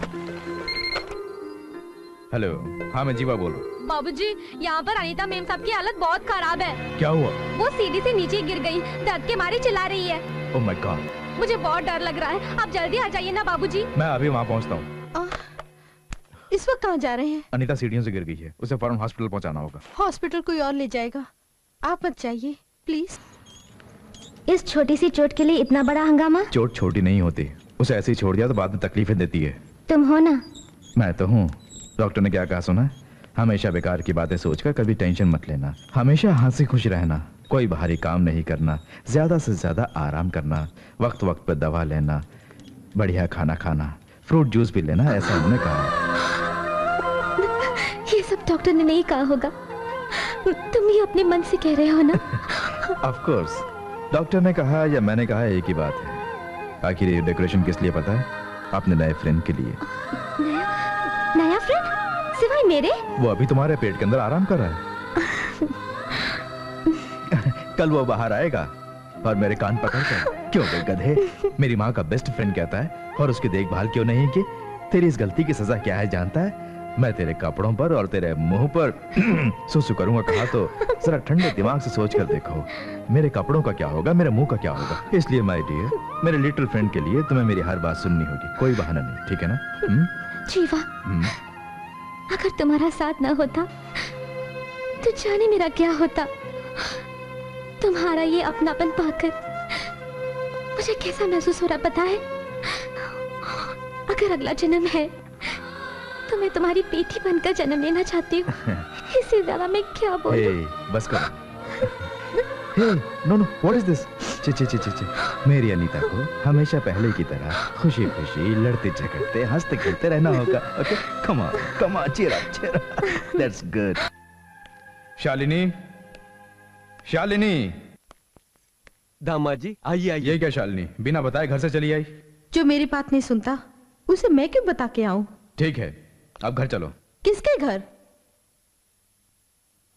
हेलो, हाँ मैं जीवा बोल रहा हूँ। बाबूजी, यहाँ पर अनीता मैम साहब की हालत बहुत खराब है। क्या हुआ? वो सीढ़ी से नीचे गिर गई, दर्द के मारे चिल्ला रही है। Oh my God. मुझे बहुत डर लग रहा है, आप जल्दी आ जाइए ना बाबूजी। मैं अभी वहाँ पहुँचता हूँ। इस वक्त कहाँ जा रहे हैं? अनीता सीढ़ियों से गिर गई है, उसे फौरन हॉस्पिटल पहुँचाना होगा। हॉस्पिटल कोई और ले जाएगा, आप मत जाइए प्लीज। इस छोटी सी चोट के लिए इतना बड़ा हंगामा? चोट छोटी नहीं होती, उसे ऐसे ही छोड़ दिया तो बाद में तकलीफें देती है। तुम हो ना? मैं तो हूँ। डॉक्टर ने क्या कहा सुना? हमेशा बेकार की बातें सोचकर कभी टेंशन मत लेना, हमेशा हंसी खुश रहना, कोई बाहरी काम नहीं करना, ज्यादा से ज्यादा आराम करना, वक्त वक्त पर दवा लेना, बढ़िया खाना खाना, फ्रूट जूस भी लेना, ऐसा उन्होंने कहा। ये सब डॉक्टर ने नहीं कहा होगा, तुम ही अपने मन से कह रहे हो ना? ऑफ कोर्स, डॉक्टर ने कहा या मैंने कहा एक ही बात है। आखिर ये डेकोरेशन किस लिए पता है? अपने नए फ्रेंड के लिए। नया फ्रेंड? सिवाय मेरे? वो अभी तुम्हारे पेट के अंदर आराम कर रहा है। कल वो बाहर आएगा और मेरे कान पकड़कर, क्यों बे गधे, मेरी माँ का बेस्ट फ्रेंड कहता है और उसकी देखभाल क्यों नहीं की? तेरी इस गलती की सजा क्या है जानता है? मैं तेरे कपड़ों पर और तेरे मुंह पर सुसु करूंगा कहा तो जरा ठंडे दिमाग से सोच कर देखो, मेरे कपड़ों का क्या होगा, मेरे मुंह का क्या होगा। इसलिए माय डियर, मेरे लिटिल फ्रेंड के लिए तुम्हें मेरी हर बात सुननी होगी, कोई बहाना नहीं, ठीक है ना? जीवा, अगर तुम्हारा साथ ना होता तो जाने मेरा क्या होता। तुम्हारा ये अपनापन पाकर मुझे कैसा महसूस हो रहा पता है? अगर अगला जन्म है तो मैं तुम्हारी बेटी बनकर जन्म लेना चाहती हूँ। इससे ज्यादा मैं क्या बोलूं? बस करो। No no, what is this? ची ची ची ची, मेरी अनीता को हमेशा पहले की तरह खुशी खुशी लड़ते झगड़ते हंसते खेलते रहना होगा। Okay, come on, cheer up, that's good. Shalini, Shalini. दामाद जी आइए आइए। ये क्या शालिनी, बिना बताए घर से चली आई? जो मेरी बात नहीं सुनता उसे मैं क्यों बता के आऊं? ठीक है, अब घर चलो। किसके घर?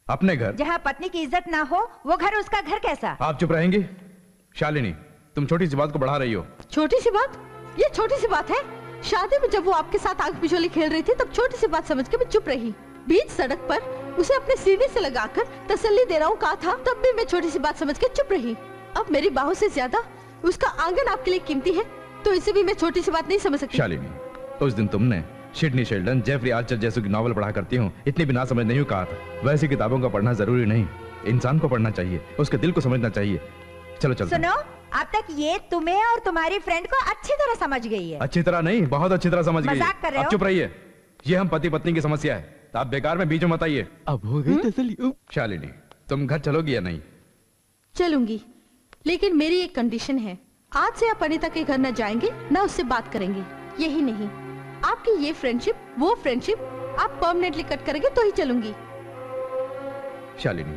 अपने घर। जहाँ पत्नी की इज्जत ना हो वो घर उसका घर कैसा? आप चुप रहेंगी? शालिनी, तुम छोटी सी बात को बढ़ा रही हो। छोटी सी बात? ये छोटी सी बात है? शादी में जब वो आपके साथ आग पिछोली खेल रही थी तब छोटी सी बात समझ के मैं चुप रही। बीच सड़क पर उसे अपने सीने से लगाकर तसल्ली दे रहा हूँ कहा था, तब भी मैं छोटी सी बात समझ के चुप रही। अब मेरी बाहों से ज्यादा उसका आंगन आपके लिए कीमती है, तो इसे भी मैं छोटी सी बात नहीं समझ सकती। शालिनी, उस दिन तुमने सिडनी शेल्डन, जेफरी आर्चर जैसे की नॉवल पढ़ा करती हूँ, इतनी भी ना समझ नहीं कहा था। वैसी किताबों का पढ़ना जरूरी नहीं, इंसान को पढ़ना चाहिए, उसके दिल को समझना चाहिए। चलो चलो। सुनो, अब तक ये तुम्हें और तुम्हारी फ्रेंड को अच्छी तरह समझ गई है। अच्छी तरह नहीं, बहुत अच्छी तरह समझ गई। मजाक कर रहे अब हो? चुप रहिए, ये हम पति पत्नी की समस्या है, तो आप बेकार में बीच में मत आइए। अब हो गई तसल्ली। शालिनी, तुम घर चलोगी या नहीं? चलूंगी, लेकिन मेरी एक कंडीशन है। आज से आप अनीता के घर न जाएंगे, न उससे बात करेंगे। यही नहीं, आपकी ये फ्रेंडशिप, वो फ्रेंडशिप आप परमानेंटली कट करेंगे तो ही चलूंगी। शालिनी,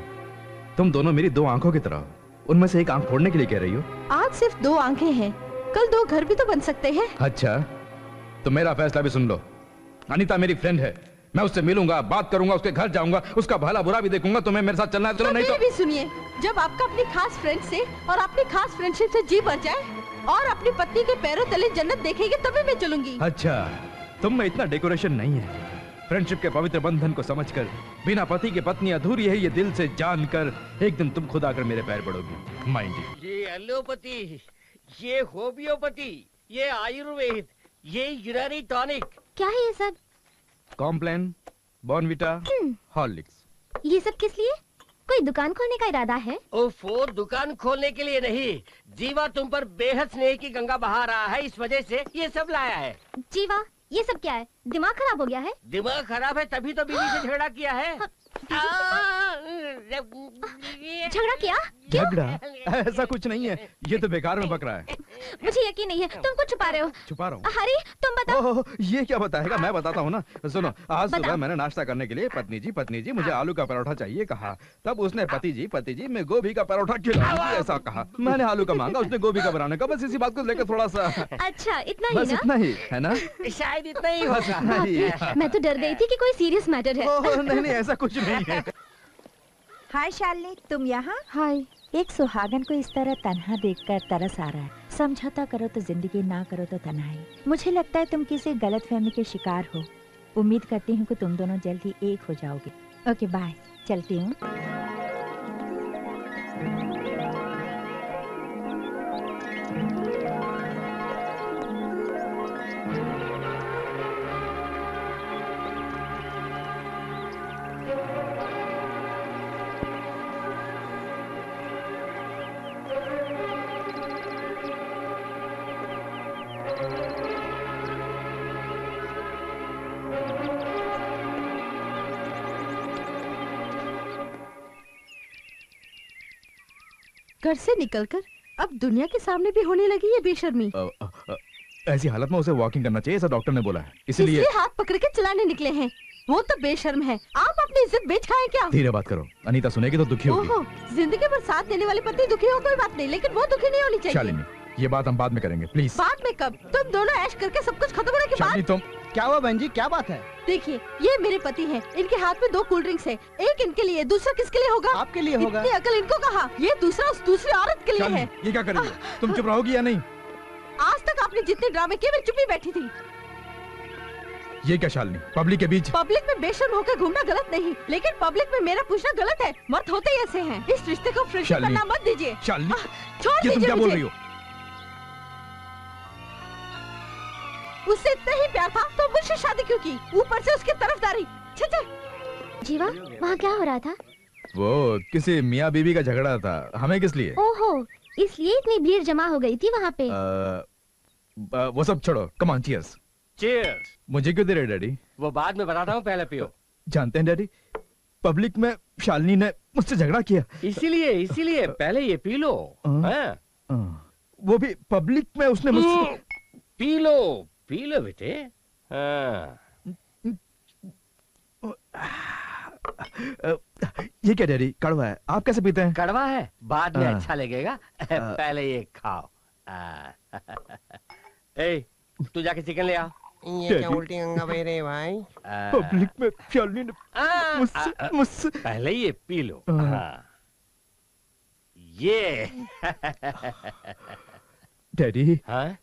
तुम दोनों मेरी दो आंखों की तरह हो, उनमें से एक आंख फोड़ने के लिए कह रही हो? आज सिर्फ 2 आंखें हैं, कल 2 घर भी तो बन सकते हैं। अच्छा, तो मेरा फैसला भी सुन लो। अनीता मेरी फ्रेंड है, मैं उससे मिलूंगा, बात करूंगा, उसके घर जाऊंगा, उसका भला बुरा भी देखूंगा। तुम्हें मेरे साथ चलना है चलो, नहीं तो भी सुनिए, जब आपका अपनी खास फ्रेंड से और अपनी खास फ्रेंडशिप से जी भर जाए और अपनी पत्नी के पैरों तले जन्नत देखेंगे तभी मैं चलूंगी। अच्छा, तुम में इतना डेकोरेशन नहीं है। फ्रेंडशिप के पवित्र बंधन को समझकर बिना पति के पत्नी अधूरी है, ये दिल से जानकर एक दिन तुम खुद आकर मेरे पैर पड़ोगी। Mind you. ये एलोपैथी, ये होम्योपैथी, ये आयुर्वेद, ये यूनानी टॉनिक। क्या है ये सब? Complan, Bournvita, Horlicks. ये सब किस लिए? कोई दुकान खोलने का इरादा है? ओफो, दुकान खोलने के लिए नहीं, जीवा तुम पर बेहद स्नेह की गंगा बहा रहा है, इस वजह से ये सब लाया है। जीवा, ये सब क्या है? दिमाग खराब हो गया है? दिमाग खराब है तभी तो बीवी से झगड़ा किया है। झगड़ा किया? झगड़ा? ऐसा कुछ नहीं है, ये तो बेकार में बक रहा है। मुझे यकीन नहीं है, तुम कुछ छुपा रहे हो। छुपा रहा हूँ? हरी, तुम बताओ। ओह, ये क्या बताएगा, मैं बताता हूँ ना। सुनो, आज बताओ। सुबह मैंने नाश्ता करने के लिए पत्नी जी मुझे आलू का परोठा चाहिए कहा। तब उसने पति जी मैं गोभी का परोठा खिलाऊंगी ऐसा कहा। मैंने आलू का मांगा, उसने गोभी का बनाने का। बस इसी बात को लेकर थोड़ा सा। अच्छा, इतना ही बस ना? इतना ही है ना? शायद इतना ही बस इतना ही। मैं तो डर गई थी कि कोई सीरियस मैटर है। ओह, नहीं ऐसा कुछ नहीं है। हाय शालिनी, तुम यहाँ? हाय। एक सुहागन को इस तरह तन्हा देखकर तरस आ रहा है। समझौता करो तो जिंदगी, ना करो तो तन्हाई। मुझे लगता है तुम किसी गलतफहमी के शिकार हो। उम्मीद करती हूँ कि तुम दोनों जल्द ही एक हो जाओगे। ओके बाय, चलती हूँ। घर से निकलकर अब दुनिया के सामने भी होने लगी है बेशर्मी। ऐसी हालत में उसे वॉकिंग करना चाहिए, ऐसा डॉक्टर ने बोला है। इसलिए हाथ पकड़ के चलाने निकले हैं। वो तो बेशर्म है। आप अपनी इज्जत बेच खाएं क्या? धीरे बात करो, अनीता सुनेगी तो दुखी होगी। ओहो, जिंदगी भर साथ देने वाले पति दुखी हो कोई बात नहीं, लेकिन वो दुखी नहीं होनी चाहिए। शालिनी, ये बात हम बाद में करेंगे प्लीज। बाद में कब? तुम दोनों ऐश करके सब कुछ खत्म होने के बाद। तुम क्या हुआ बहन जी, क्या बात है? देखिए, ये मेरे पति हैं। इनके हाथ में 2 कोल्ड ड्रिंक्स है, एक इनके लिए, दूसरा किसके लिए होगा? आपके लिए होगा। इतनी अकल इनको कहा। ये दूसरा उस दूसरी औरत के लिए है। ये क्या करेगी? तुम चुप रहोगी या नहीं? आज तक आपने जितने ड्रामे किए मैं चुपी बैठी थी। ये क्या शालिनी, पब्लिक के बीच? पब्लिक में बेशर्म होकर घूमना गलत नहीं, लेकिन पब्लिक में मेरा पूछना गलत है। मर्द होते ही ऐसे हैं। इस रिश्ते को फ्रेंडशिप का नाम मत दीजिए। शालिनी, छोड़ ये तुम दीजिए क्या बोल मुझे। रही हो? उससे इतना ही प्यार था तो मुझसे शादी क्यों की? ऊपर से उसकी तरफदारी। जीवा, वहाँ क्या हो रहा था? वो किसी मियाँ बीवी का झगड़ा था। हमें किस लिए? ओहो, इसलिए इतनी भीड़ जमा हो गई थी वहाँ पे। वो सब छोड़ो, कम ऑन चीयर्स। चीयर्स। मुझे क्यों दे रहे डैडी? वो बाद में बताता हूँ, पहले पियो। जानते हैं डैडी, पब्लिक में शालिनी ने मुझसे झगड़ा किया। इसीलिए पहले ये पी लो। वो भी पब्लिक में उसने मुझसे। पी लो बेटे। ये क्या डैडी, कड़वा है? आप कैसे पीते हैं? कड़वा है, बाद में अच्छा लगेगा। पहले ये खाओ। ए, तू जाके चिकन ले आ। ये क्या उल्टी गंगा बह रही है भाई? पब्लिक में शालिनी ने मुझसे पहले ये पी लो। ये डैडी, हाँ?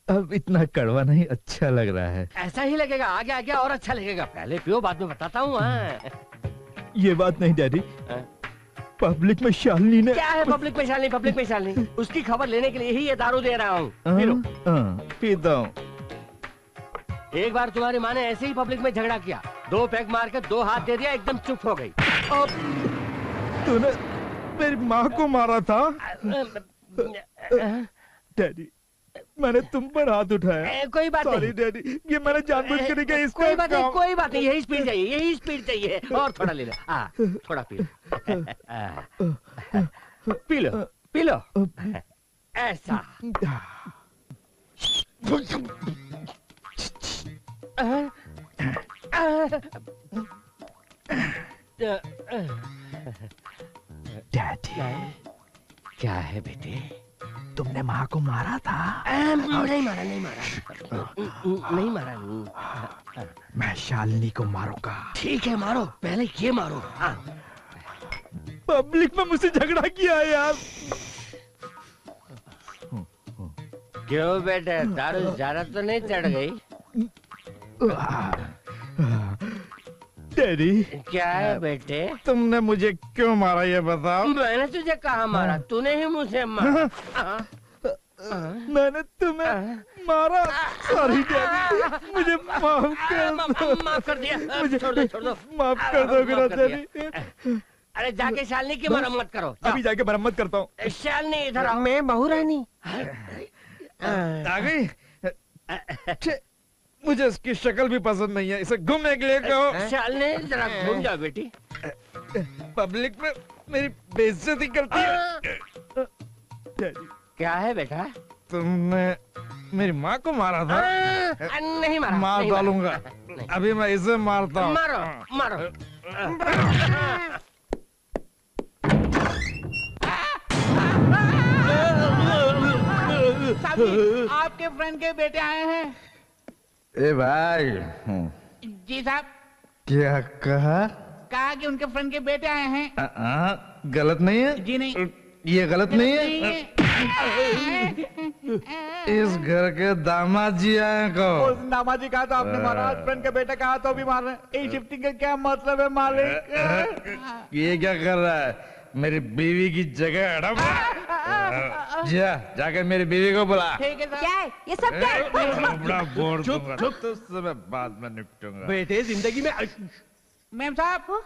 अब इतना कड़वा नहीं, अच्छा लग रहा है। ऐसा ही लगेगा, आगे आगे और अच्छा लगेगा। पहले पियो, बाद में बताता हूँ। ये बात नहीं डैडी, पब्लिक में शालिनी ने। क्या है पब्लिक में शालिनी? पब्लिक में शालिनी उसकी खबर लेने के लिए ही ये दारू दे रहा हूँ। पीता हूँ। एक बार तुम्हारी माँ ने ऐसे ही पब्लिक में झगड़ा किया, 2 पैग मार के 2 हाथ दे दिया, एकदम चुप हो गई। तूने मेरी माँ को मारा था? डैडी, मैंने तुम पर हाथ उठाया। कोई बात सॉरी नहीं डैडी, ये मैंने जानबूझ के नहीं किया। इसका कोई बात नहीं, काम- कोई बात नहीं, यही स्पीड चाहिए, यही स्पीड चाहिए। और थोड़ा ले लो, थोड़ा P low. P low, P low, ऐसा। डैडी, क्या है बेटे? तुमने माँ को मारा था? नहीं मारा, नहीं मारा, नहीं मारा। मैं शालिनी को मारूंगा। ठीक है, मारो, पहले ये मारो। पब्लिक में मुझसे झगड़ा किया है यार। क्यों बेटे, दारू ज्यादा तो नहीं चढ़ गई? डैडी, क्या है बेटे? तुमने मुझे क्यों मारा ये बताओ। मैंने तुझे कहा मारा, तूने ही मुझे मारा। मैंने तुम्हें मारा। सॉरी डैडी, मुझे माफ कर दो। माफ कर दिया, मुझे छोड़ दो, छोड़ दो। माफ कर दो मेरा माफ कर डैडी। अरे जाके शालिनी की मरम्मत करो। अभी जाके मरम्मत करता हूँ। शालिनी इधर आओ। मैं बहू रानी। आ गई? मुझे इसकी शक्ल भी पसंद नहीं है, इसे घूमने के लिए कहो। शालिनी जरा घूम जाओ बेटी। पब्लिक में मेरी बेइज्जती करती है। डैडी, क्या है बेटा? तुमने मेरी माँ को मारा था? नहीं मारा, मार नहीं डालूंगा। नहीं। अभी मैं इसे मारता हूँ। मारो, मारो। आपके फ्रेंड के बेटे आए हैं। ए भाई, जी साहब, क्या कहा? कहा कि उनके फ्रेंड के बेटे आए हैं। गलत नहीं है? जी नहीं। ये गलत नहीं है? इस घर के दामाद जी आए को। दामाजी कहा तो आपने मारा, फ्रेंड का बेटा कहा तो भी मार रहे। शिफ्टिंग का क्या मतलब है मालिक? ये क्या कर रहा है? मेरी बीवी की जगह हड़प। जाकर मेरी बीवी को बुला। ठीक है क्या है ये सब? क्या है? बड़ा बोर चुप, चुप। तो उससे मैं बाद में निपटूंगा। बेटे जिंदगी में मैम साहब,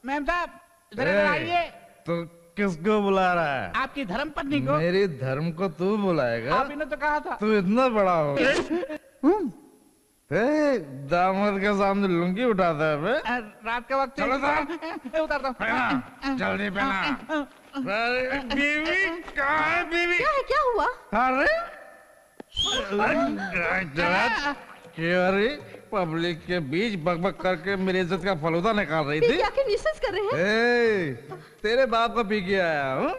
मैम साहब, जरा आइए। तो किसको बुला रहा है? आपकी धर्म पत्नी को। मेरी धर्म को तू बुलाएगा? आप ही ने तो कहा था। तू इतना बड़ा हो दामाद के सामने लुंगी उठाता है बे? रात के वक्त चलो उतारता हूँ। जल्दी पहना। बीवी कहाँ है बीवी? क्या है, क्या हुआ? अरे अरे पब्लिक के बीच बकबक करके मेरी इज्जत का फलूदा निकाल रही थी। क्या के न्यूसेंस कर रहे हैं? तेरे बाप का पी के आया हूँ,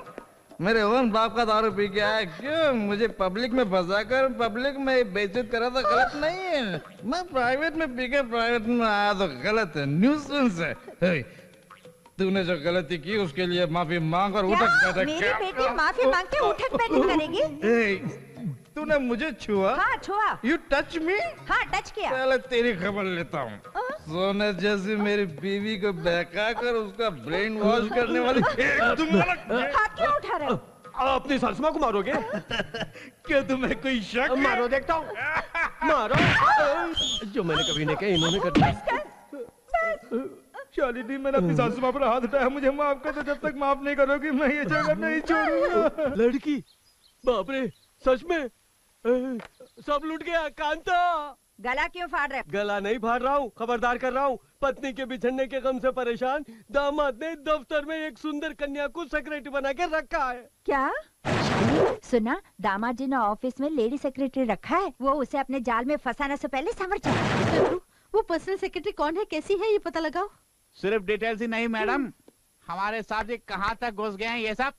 मेरे ओन बाप का दारू पी के आया। क्यों मुझे पब्लिक में फंसा कर पब्लिक में बेइज्जत करा तो गलत नहीं है। मैं प्राइवेट में पी के प्राइवेट में आया तो गलत है, न्यूसेंस है। तूने जो गलती की उसके लिए माफी मांग और उठक बैठक। मेरी बेटी माफी मांग के उठक बैठक करेगी? तूने मुझे छुआ? हाँ छुआ। You touch me? हाँ टच किया। पहले तेरी खबर लेता हूँ। सोने जैसी मेरी बीवी को बहका कर उसका ब्रेन वॉश करने वाली हाथ क्यों उठा रहे हो? आप अपनी सासमा को मारोगे? क्या तुम्हें कोई शक? मारो देखता हूँ, मारो। जो मैंने कभी नहीं कहा इन्होंने कर दिया। शालिनी, मैंने अपनी सासू माँ पर हाथ उठाया, मुझे माफ कर दो। जब तक माफ नहीं करोगी मैं ये जगह नहीं छोड़ूंगा। लड़की, बाप रे, सच में सब लूट गया। कांता, गला क्यों फाड़ रहे? गला नहीं फाड़ रहा हूँ, खबरदार कर रहा हूँ। पत्नी के बिछड़ने के गम से परेशान दामाद ने दफ्तर में एक सुंदर कन्या को सेक्रेटरी बना के रखा है। क्या सुना? दामाद जी ने ऑफिस में लेडी सेक्रेटरी रखा है। वो उसे अपने जाल में फंसाने से पहले संभल जाए। वो पर्सनल सेक्रेटरी कौन है, कैसी है, ये पता लगाओ। सिर्फ डिटेल्स ही नहीं मैडम, हमारे साथ ये कहाँ तक घुस गए हैं ये सब।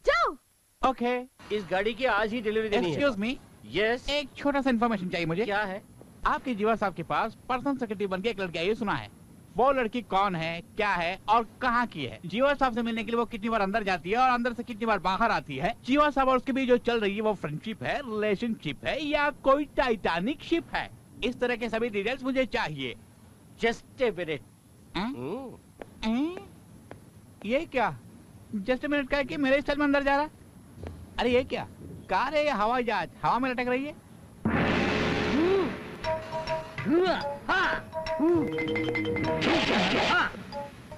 जाओ। ओके, इस गाड़ी की आज ही डिलीवरी देनी है। Excuse me, yes. एक छोटा सा इन्फॉर्मेशन चाहिए मुझे। क्या है? आपके जीवा साहब के पास पर्सनल सेक्रेटरी बन के एक लड़की आई है, सुना है? वो लड़की कौन है, क्या है और कहाँ की है? जीवा साहब से मिलने के लिए वो कितनी बार अंदर जाती है और अंदर से कितनी बार बाहर आती है? जीवा साहब और उसके बीच जो चल रही है वो फ्रेंडशिप है, रिलेशनशिप है या कोई टाइटैनिक शिप है? इस तरह के सभी डिटेल्स मुझे चाहिए। Just a minute. ये क्या जस्ट मिनट का है कि मेरे स्टाइल में अंदर जा रहा है? अरे ये क्या कार है या हवाई जहाज हवा में लटक रही है?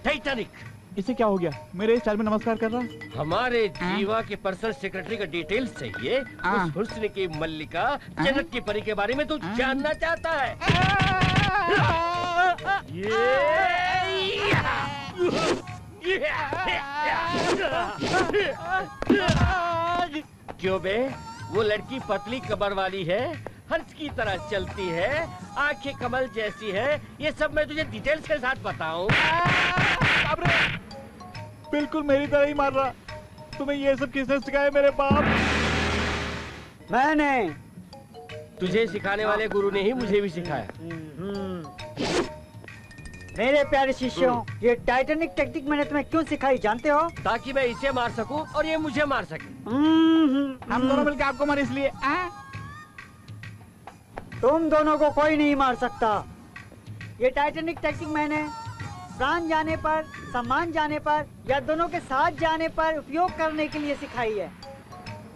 टाइटैनिक, इसे क्या हो गया? मेरे स्टाइल में नमस्कार कर रहा है। हमारे जीवा के पर्सनल सेक्रेटरी का डिटेल्स चाहिए। उस हुस्न की मल्लिका जन्नत की परी के बारे में तू जानना चाहता है। क्यों बे? वो लड़की पतली कमर वाली है, हंस की तरह चलती है, आंखें कमल जैसी है। ये सब मैं तुझे डिटेल्स के साथ बताऊं। बिल्कुल मेरी तरह ही मार रहा। तुम्हें ये सब किसने सिखाया मेरे बाप? मैंने। तुझे सिखाने वाले गुरु ने ही मुझे भी सिखाया। मेरे प्यारे शिष्यों, ये टाइटैनिक टेक्निक मैंने तुम्हें क्यों सिखाई जानते हो? ताकि मैं इसे मार सकूं और ये मुझे मार सके। हम दोनों मिलकर आपको मारे इसलिए। तुम दोनों को कोई नहीं मार सकता। ये टाइटैनिक टेक्निक मैंने प्राण जाने पर, सम्मान जाने पर या दोनों के साथ जाने पर उपयोग करने के लिए सिखाई है।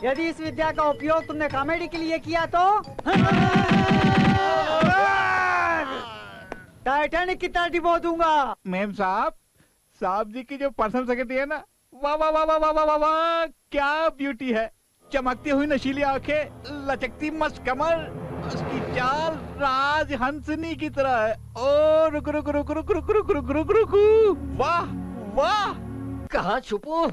यदि इस विद्या का उपयोग तुमने कॉमेडी के लिए किया तो टाइटैनिक की तरह डुबो दूंगा। मैम साहब जी की जो पर्सनल सेक्रेटरी है ना, वाह वाह वाह वाह वाह वाह वाह, क्या ब्यूटी है। चमकती हुई नशीली आंखें, लचकती मस्त कमर, उसकी चाल राज हंसनी की तरह है। ओ रुक रुक रुक रुक रुक रुक रुक रुक रुक, वाह वाह। कहाँ छुपूं?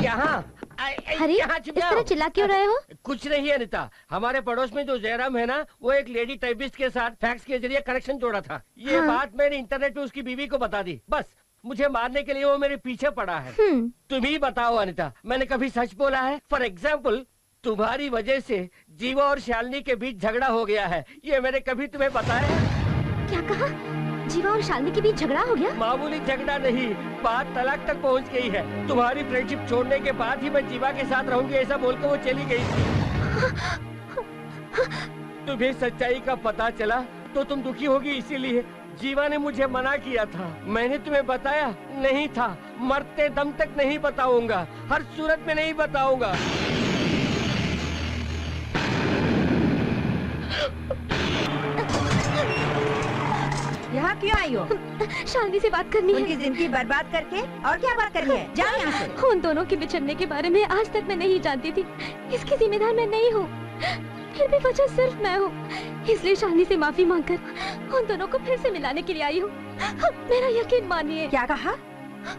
यहाँ अरे इस तरह चिल्ला क्यों रहे हो? कुछ नहीं अनिता, हमारे पड़ोस में जो जयराम है ना, वो एक लेडी टाइपिस्ट के साथ फैक्स के जरिए कनेक्शन जोड़ा था। ये बात मैंने इंटरनेट पे उसकी बीवी को बता दी। बस मुझे मारने के लिए वो मेरे पीछे पड़ा है। तुम ही बताओ अनिता, मैंने कभी सच बोला है? फॉर एग्जाम्पल, तुम्हारी वजह से जीवा और शालिनी के बीच झगड़ा हो गया है, ये मैंने कभी तुम्हें बताया? क्या कहा? जीवा और शालिनी के बीच झगड़ा हो गया? मामूली झगड़ा नहीं, बात तलाक तक पहुंच गई है। तुम्हारी फ्रेंडशिप छोड़ने के बाद ही मैं जीवा के साथ रहूंगी ऐसा बोलकर वो चली गई थी। तुम्हें सच्चाई का पता चला तो तुम दुखी होगी, इसीलिए जीवा ने मुझे मना किया था। मैंने तुम्हें बताया नहीं था, मरते दम तक नहीं बताऊंगा, हर सूरत में नहीं बताऊंगा। यहाँ क्यों आई हो? शालिनी से बात करनी है। उनकी जिंदगी बर्बाद करके और क्या बात करनी है? जाओ यहाँ से। उन दोनों के बिछड़ने के बारे में आज तक मैं नहीं जानती थी। इसकी जिम्मेदार मैं नहीं हूँ, फिर भी वजह सिर्फ मैं हूँ। इसलिए शालिनी से माफी मांगकर उन दोनों को फिर से मिलाने के लिए आई हूँ। मेरा यकीन मानिए। क्या कहा?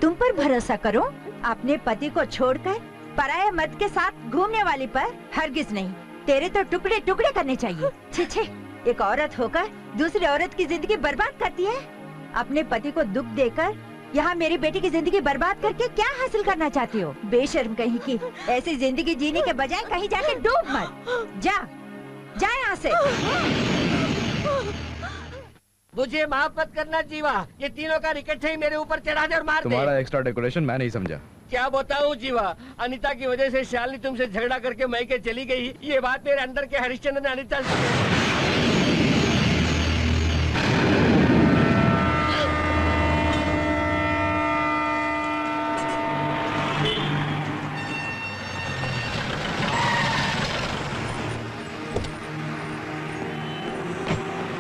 तुम पर भरोसा करो? अपने पति को छोड़कर पराये मर्द के साथ घूमने वाली पर हरगिज नहीं। तेरे तो टुकड़े टुकड़े करने चाहिए। छे छे, एक औरत होकर दूसरी औरत की जिंदगी बर्बाद करती है। अपने पति को दुख देकर यहाँ मेरी बेटी की जिंदगी बर्बाद करके क्या हासिल करना चाहती हो? बेशर्म कहीं की। ऐसी जिंदगी जीने के बजाय कहीं जाके डूब मत। जा यहाँ से। मुझे माफ मत करना जीवा, ये तीनों का रिकट ही मेरे ऊपर चढ़ा दे और मार दे। तुम्हारा एक्स्ट्रा डेकोरेशन मैं नहीं समझा। क्या बताऊं जीवा, अनिता की वजह से शालिनी तुमसे झगड़ा करके मैके चली गई। ये बात मेरे अंदर के हरिश्चंद्र ने अनिता से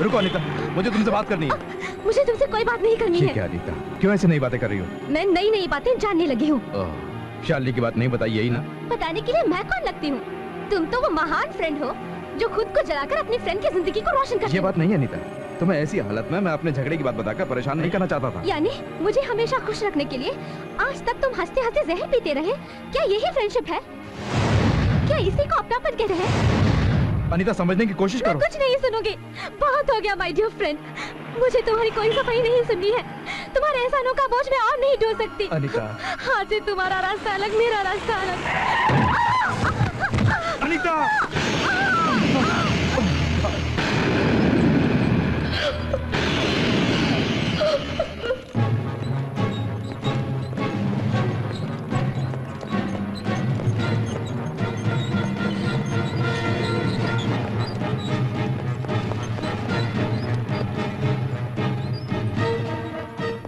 रुको अनीता, मुझे तुमसे बात करनी है। मुझे तुमसे कोई बात नहीं करनी है। क्या अनीता, क्यों ऐसे नई बातें कर रही हो? मैं नई नई बातें जानने लगी हूँ। शालिनी की बात नहीं बताई, यही ना? बताने के लिए मैं कौन लगती हूँ? तुम तो वो महान फ्रेंड हो जो खुद को जलाकर अपनी फ्रेंड की जिंदगी को रोशन करते हो। ये बात नहीं है अनीता, तुम्हें ऐसी हालत में मैं अपने झगड़े की बात बताकर परेशान नहीं करना चाहता था। यानी मुझे हमेशा खुश रखने के लिए आज तक तुम हंसते हंसते जहर पीते रहे? क्या यही फ्रेंडशिप है? क्या इसी को अपनापन कहते हैं? अनीता समझने की कोशिश करो। कुछ नहीं सुनोगे, बहुत हो गया माय डियर फ्रेंड। मुझे तुम्हारी कोई सफाई नहीं सुननी है। तुम्हारे एहसानों का बोझ मैं और नहीं ढो सकती। अनीता, आज से तुम्हारा रास्ता अलग, मेरा रास्ता अलग। अनीता,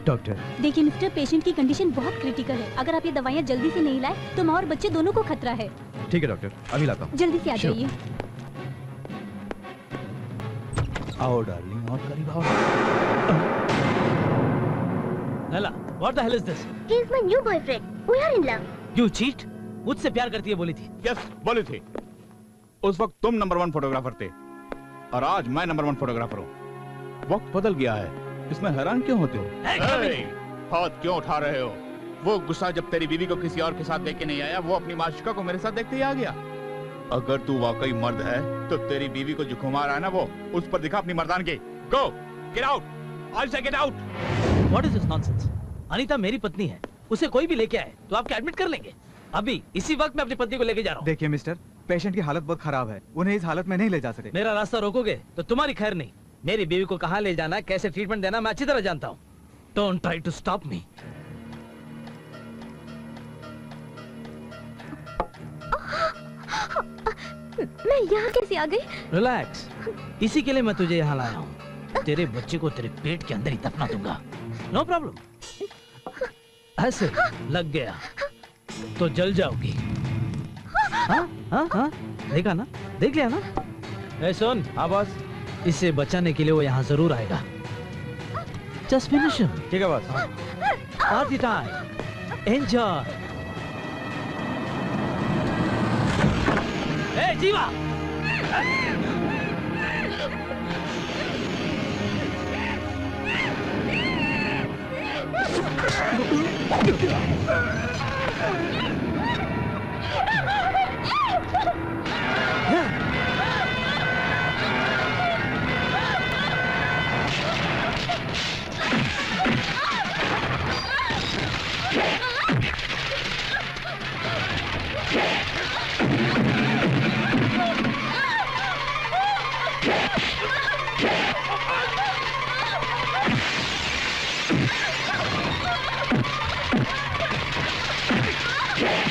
डॉक्टर। देखिए मिस्टर, पेशेंट की कंडीशन बहुत क्रिटिकल है। अगर आप ये दवाइयाँ जल्दी से नहीं लाए तो माँ और बच्चे दोनों को खतरा है। ठीक है डॉक्टर, अभी लाता हूँ। जल्दी से आ जाइए। आओ डार्लिंग, और करीब आओ। नैला, What the hell is this? He is my new boyfriend. We are in love. You cheat? मुझसे प्यार करती है बोली थी। यस, बोली थी। उस वक्त तुम नंबर 1 फोटोग्राफर थे और आज मैं नंबर 1 फोटोग्राफर हूँ। वक्त बदल गया है, इसमें हैरान क्यों होते हो? हाथ क्यों उठा रहे हो? वो गुस्सा जब तेरी बीवी को किसी और के साथ देख के नहीं आया, वो अपनी माशिका को मेरे साथ देखते ही आ गया। अगर तू वाकई मर्द है तो तेरी बीवी को जो घुमा रहा है ना, वो उस पर दिखा अपनी मर्दानगी। गो, गेट आउट, आई से get out. What is this nonsense? Anita मेरी पत्नी है, उसे कोई भी लेके आए तो आपके एडमिट कर लेंगे। अभी इसी वक्त मैं अपनी पत्नी को लेके जा रहा हूँ। देखिए मिस्टर, पेशेंट की हालत बहुत खराब है, उन्हें इस हालत में नहीं ले जा सके। मेरा रास्ता रोकोगे तो तुम्हारी खैर नहीं। मेरी बीवी को कहाँ ले जाना, कैसे ट्रीटमेंट देना मैं अच्छी तरह जानता हूँ। Don't try to stop me. मैं यहाँ कैसे आ गई? रिलैक्स, इसी के लिए मैं तुझे यहाँ लाया हूँ। तेरे बच्चे को तेरे पेट के अंदर ही दफना दूंगा। No problem. ऐसे लग गया तो जल जाओगी। हाँ हाँ हाँ, देखा ना, देख लिया ना। ए सुन, हाँ बॉस, इसे बचाने के लिए वो यहाँ जरूर आएगा। Just finish him. ठीक है बॉस। Party time, enjoy. ए जीवा, Yeah.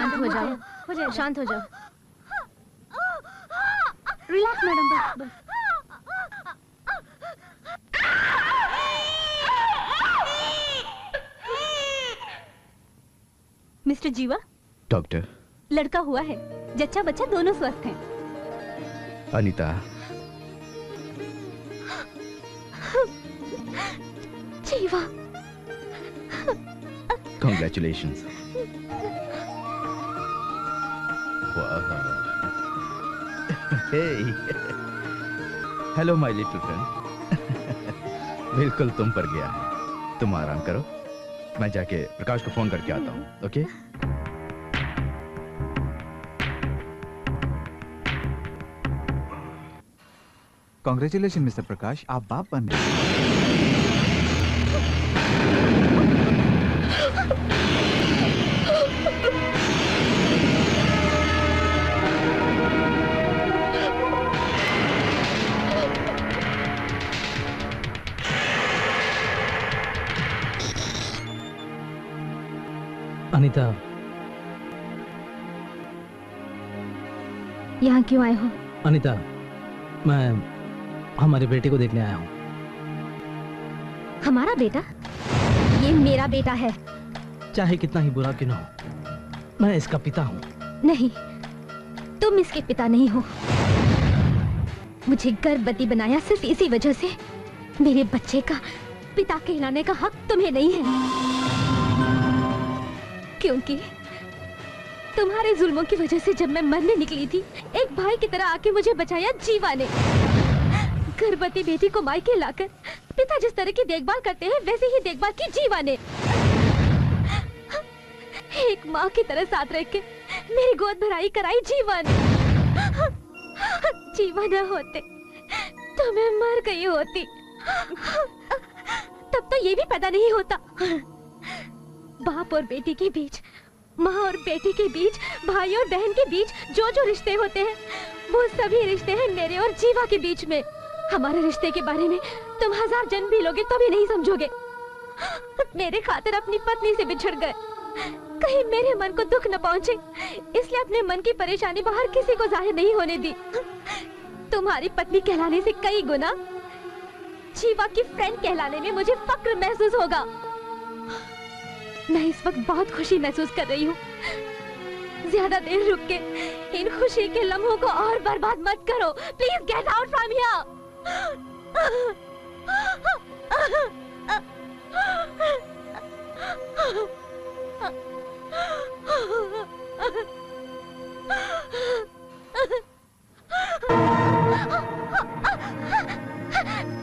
शांत हो जाओ, शांत हो जाओ। रिलैक्स मैडम, बस। Mister Jeeva, doctor. लड़का हुआ है, जच्चा बच्चा दोनों स्वस्थ हैं। अनीता, जीवा, congratulations. Hello my little friend. बिल्कुल तुम पर गया है, तुम आराम करो, मैं जाके प्रकाश को फोन करके आता हूँ। ओके? कॉन्ग्रेचुलेशन मिस्टर प्रकाश, आप बाप बन गए। अनीता, यहाँ क्यों आए हो? अनीता, मैं हमारे बेटे को देखने आया हूँ। हमारा बेटा? ये मेरा बेटा है। चाहे कितना ही बुरा क्यों न हो, मैं इसका पिता हूँ। नहीं, तुम इसके पिता नहीं हो। मुझे गर्भवती बनाया सिर्फ इसी वजह से। मेरे बच्चे का पिता कहलाने का हक तुम्हें नहीं है, क्योंकि तुम्हारे जुल्मों की वजह से जब मैं मरने निकली थी, एक भाई की तरह आके मुझे बचाया जीवा ने। गर्भवती बेटी को मायके लाकर पिता जिस तरह की देखभाल करते हैं, वैसे ही देखभाल की जीवा ने। एक माँ की तरह साथ रह के मेरी गोद भराई कराई जीवा ने। जीवा न होते तो मैं मर गई होती। तब तो ये भी पता नहीं होता, बाप और बेटी के बीच, माँ और बेटी के बीच, भाई और बहन के बीच जो जो रिश्ते होते हैं, वो सभी रिश्ते हैं मेरे और जीवा के बीच में। हमारे रिश्ते के बारे में तुम 1000 जन्म भी लोगे तो भी नहीं समझोगे। मेरे खातिर अपनी पत्नी से बिछड़ गए, कहीं मेरे मन को दुख न पहुंचे, इसलिए अपने मन की परेशानी बाहर किसी को जाहिर नहीं होने दी। तुम्हारी पत्नी कहलाने से कई गुना जीवा की फ्रेंड कहलाने में मुझे फक्र महसूस होगा। मैं इस वक्त बहुत खुशी महसूस कर रही हूँ। ज्यादा देर रुक के इन खुशी के लम्हों को और बर्बाद मत करो। Please get out from here.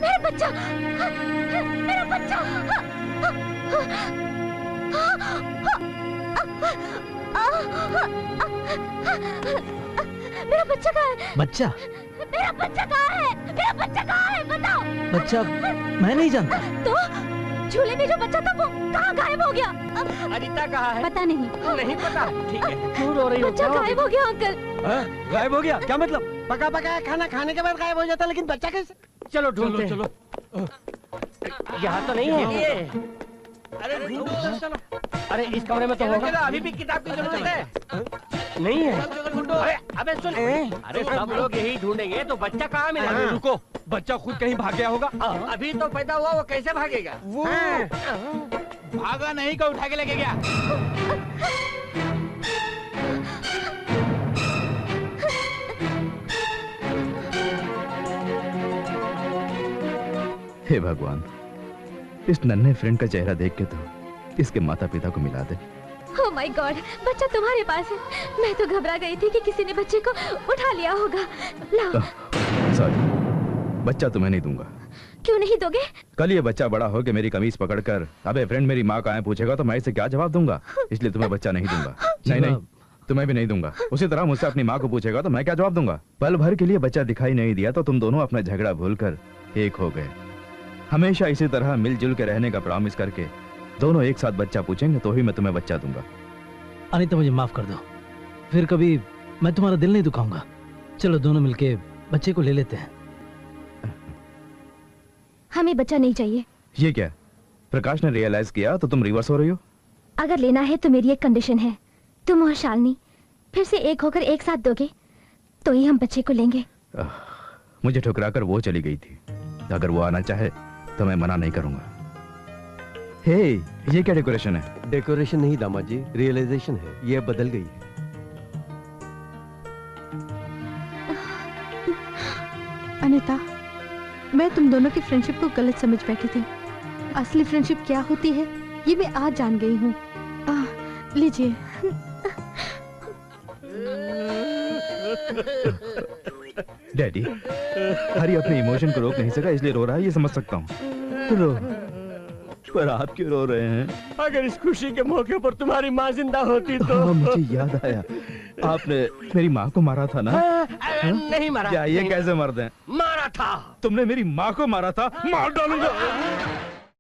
मेरा बच्चा, मेरा बच्चा, मेरा बच्चा कहाँ है? बच्चा? मेरा बच्चा कहाँ है? मेरा बच्चा कहाँ है? बताओ। बच्चा मैं नहीं जानता। तो झूले में जो बच्चा था वो कहाँ गायब हो गया? अनीता कहाँ है? पता नहीं। नहीं पता? ठीक है, क्यों रो रही हो? बच्चा गायब हो गया अंकल। गायब हो गया? क्या मतलब? पका पकाया खाना खाने के बाद गायब हो जाता, लेकिन बच्चा कैसे? चलो ढूंढते हैं। चलो, यहाँ तो नहीं है ये। अरे ढूंढो, चलो। अरे इस कमरे में तो होगा। अभी भी किताब की जरूरत है। नहीं है। अरे अबे सुन, अरे सब लोग यही ढूंढेंगे तो बच्चा कहाँ मिलेगा? अरे रुको, बच्चा खुद कहीं भाग गया होगा। अभी तो पैदा हुआ, वो कैसे भागेगा? वो भागा नहीं, को उठा के लेके गया। हे भगवान, इस नन्हे फ्रेंड का चेहरा देख के तो इसके माता पिता को मिला दे। ओह माय गॉड, बच्चा तुम्हारे पास है। मैं तो घबरा गई थी कि किसी ने बच्चे को उठा लिया होगा। लाओ। सॉरी, बच्चा तुम्हें नहीं दूंगा। क्यों नहीं दोगे? कल ये बच्चा बड़ा हो के मेरी कमीज पकड़कर अबे फ्रेंड मेरी माँ कहाँ है पूछेगा तो मैं इसे क्या जवाब दूंगा? इसलिए तुम्हें बच्चा नहीं दूंगा। नहीं नहीं, तुम्हें भी नहीं दूंगा। उसी तरह मुझसे अपनी माँ को पूछेगा तो मैं क्या जवाब दूंगा? पल भर के लिए बच्चा दिखाई नहीं दिया तो तुम दोनों अपना झगड़ा भूलकर एक हो गए। हमेशा इसी तरह मिलजुल के रहने का प्रॉमिस करके दोनों एक साथ बच्चा पूछेंगे तो ही मैं तुम्हें बच्चा दूंगा। अनीता मुझे माफ कर दो, फिर कभी मैं तुम्हारा दिल नहीं दुखाऊंगा। चलो दोनों मिलके बच्चे को ले लेते हैं। हमें बच्चा नहीं चाहिए। ये क्या? प्रकाश ने रियलाइज किया तो तुम रिवर्स हो रही हो? अगर लेना है तो मेरी एक कंडीशन है, तुम और शालिनी फिर से एक होकर एक साथ दोगे तो ही हम बच्चे को लेंगे। मुझे ठुकराकर वो चली गई थी। अगर वो आना चाहे तो मैं मना नहीं करूंगा। हे, ये क्या डेकोरेशन है? डेकोरेशन नहीं दामाद जी, रियलाइजेशन है। ये बदल गई है। अनीता, मैं तुम दोनों की फ्रेंडशिप को गलत समझ बैठी थी। असली फ्रेंडशिप क्या होती है ये मैं आज जान गई हूँ। लीजिए। डैडी, हरी अपने इमोशन को रोक नहीं सका इसलिए रो रहा है, ये समझ सकता हूँ। रो, पर आप क्यों रो रहे हैं? अगर इस खुशी के मौके पर तुम्हारी माँ जिंदा होती तो। हाँ, मुझे याद आया, आपने मेरी माँ को मारा था ना? नहीं मारा। क्या ये कैसे मर दें? मारा था। तुमने मेरी माँ को मारा था? मार डालूंगा।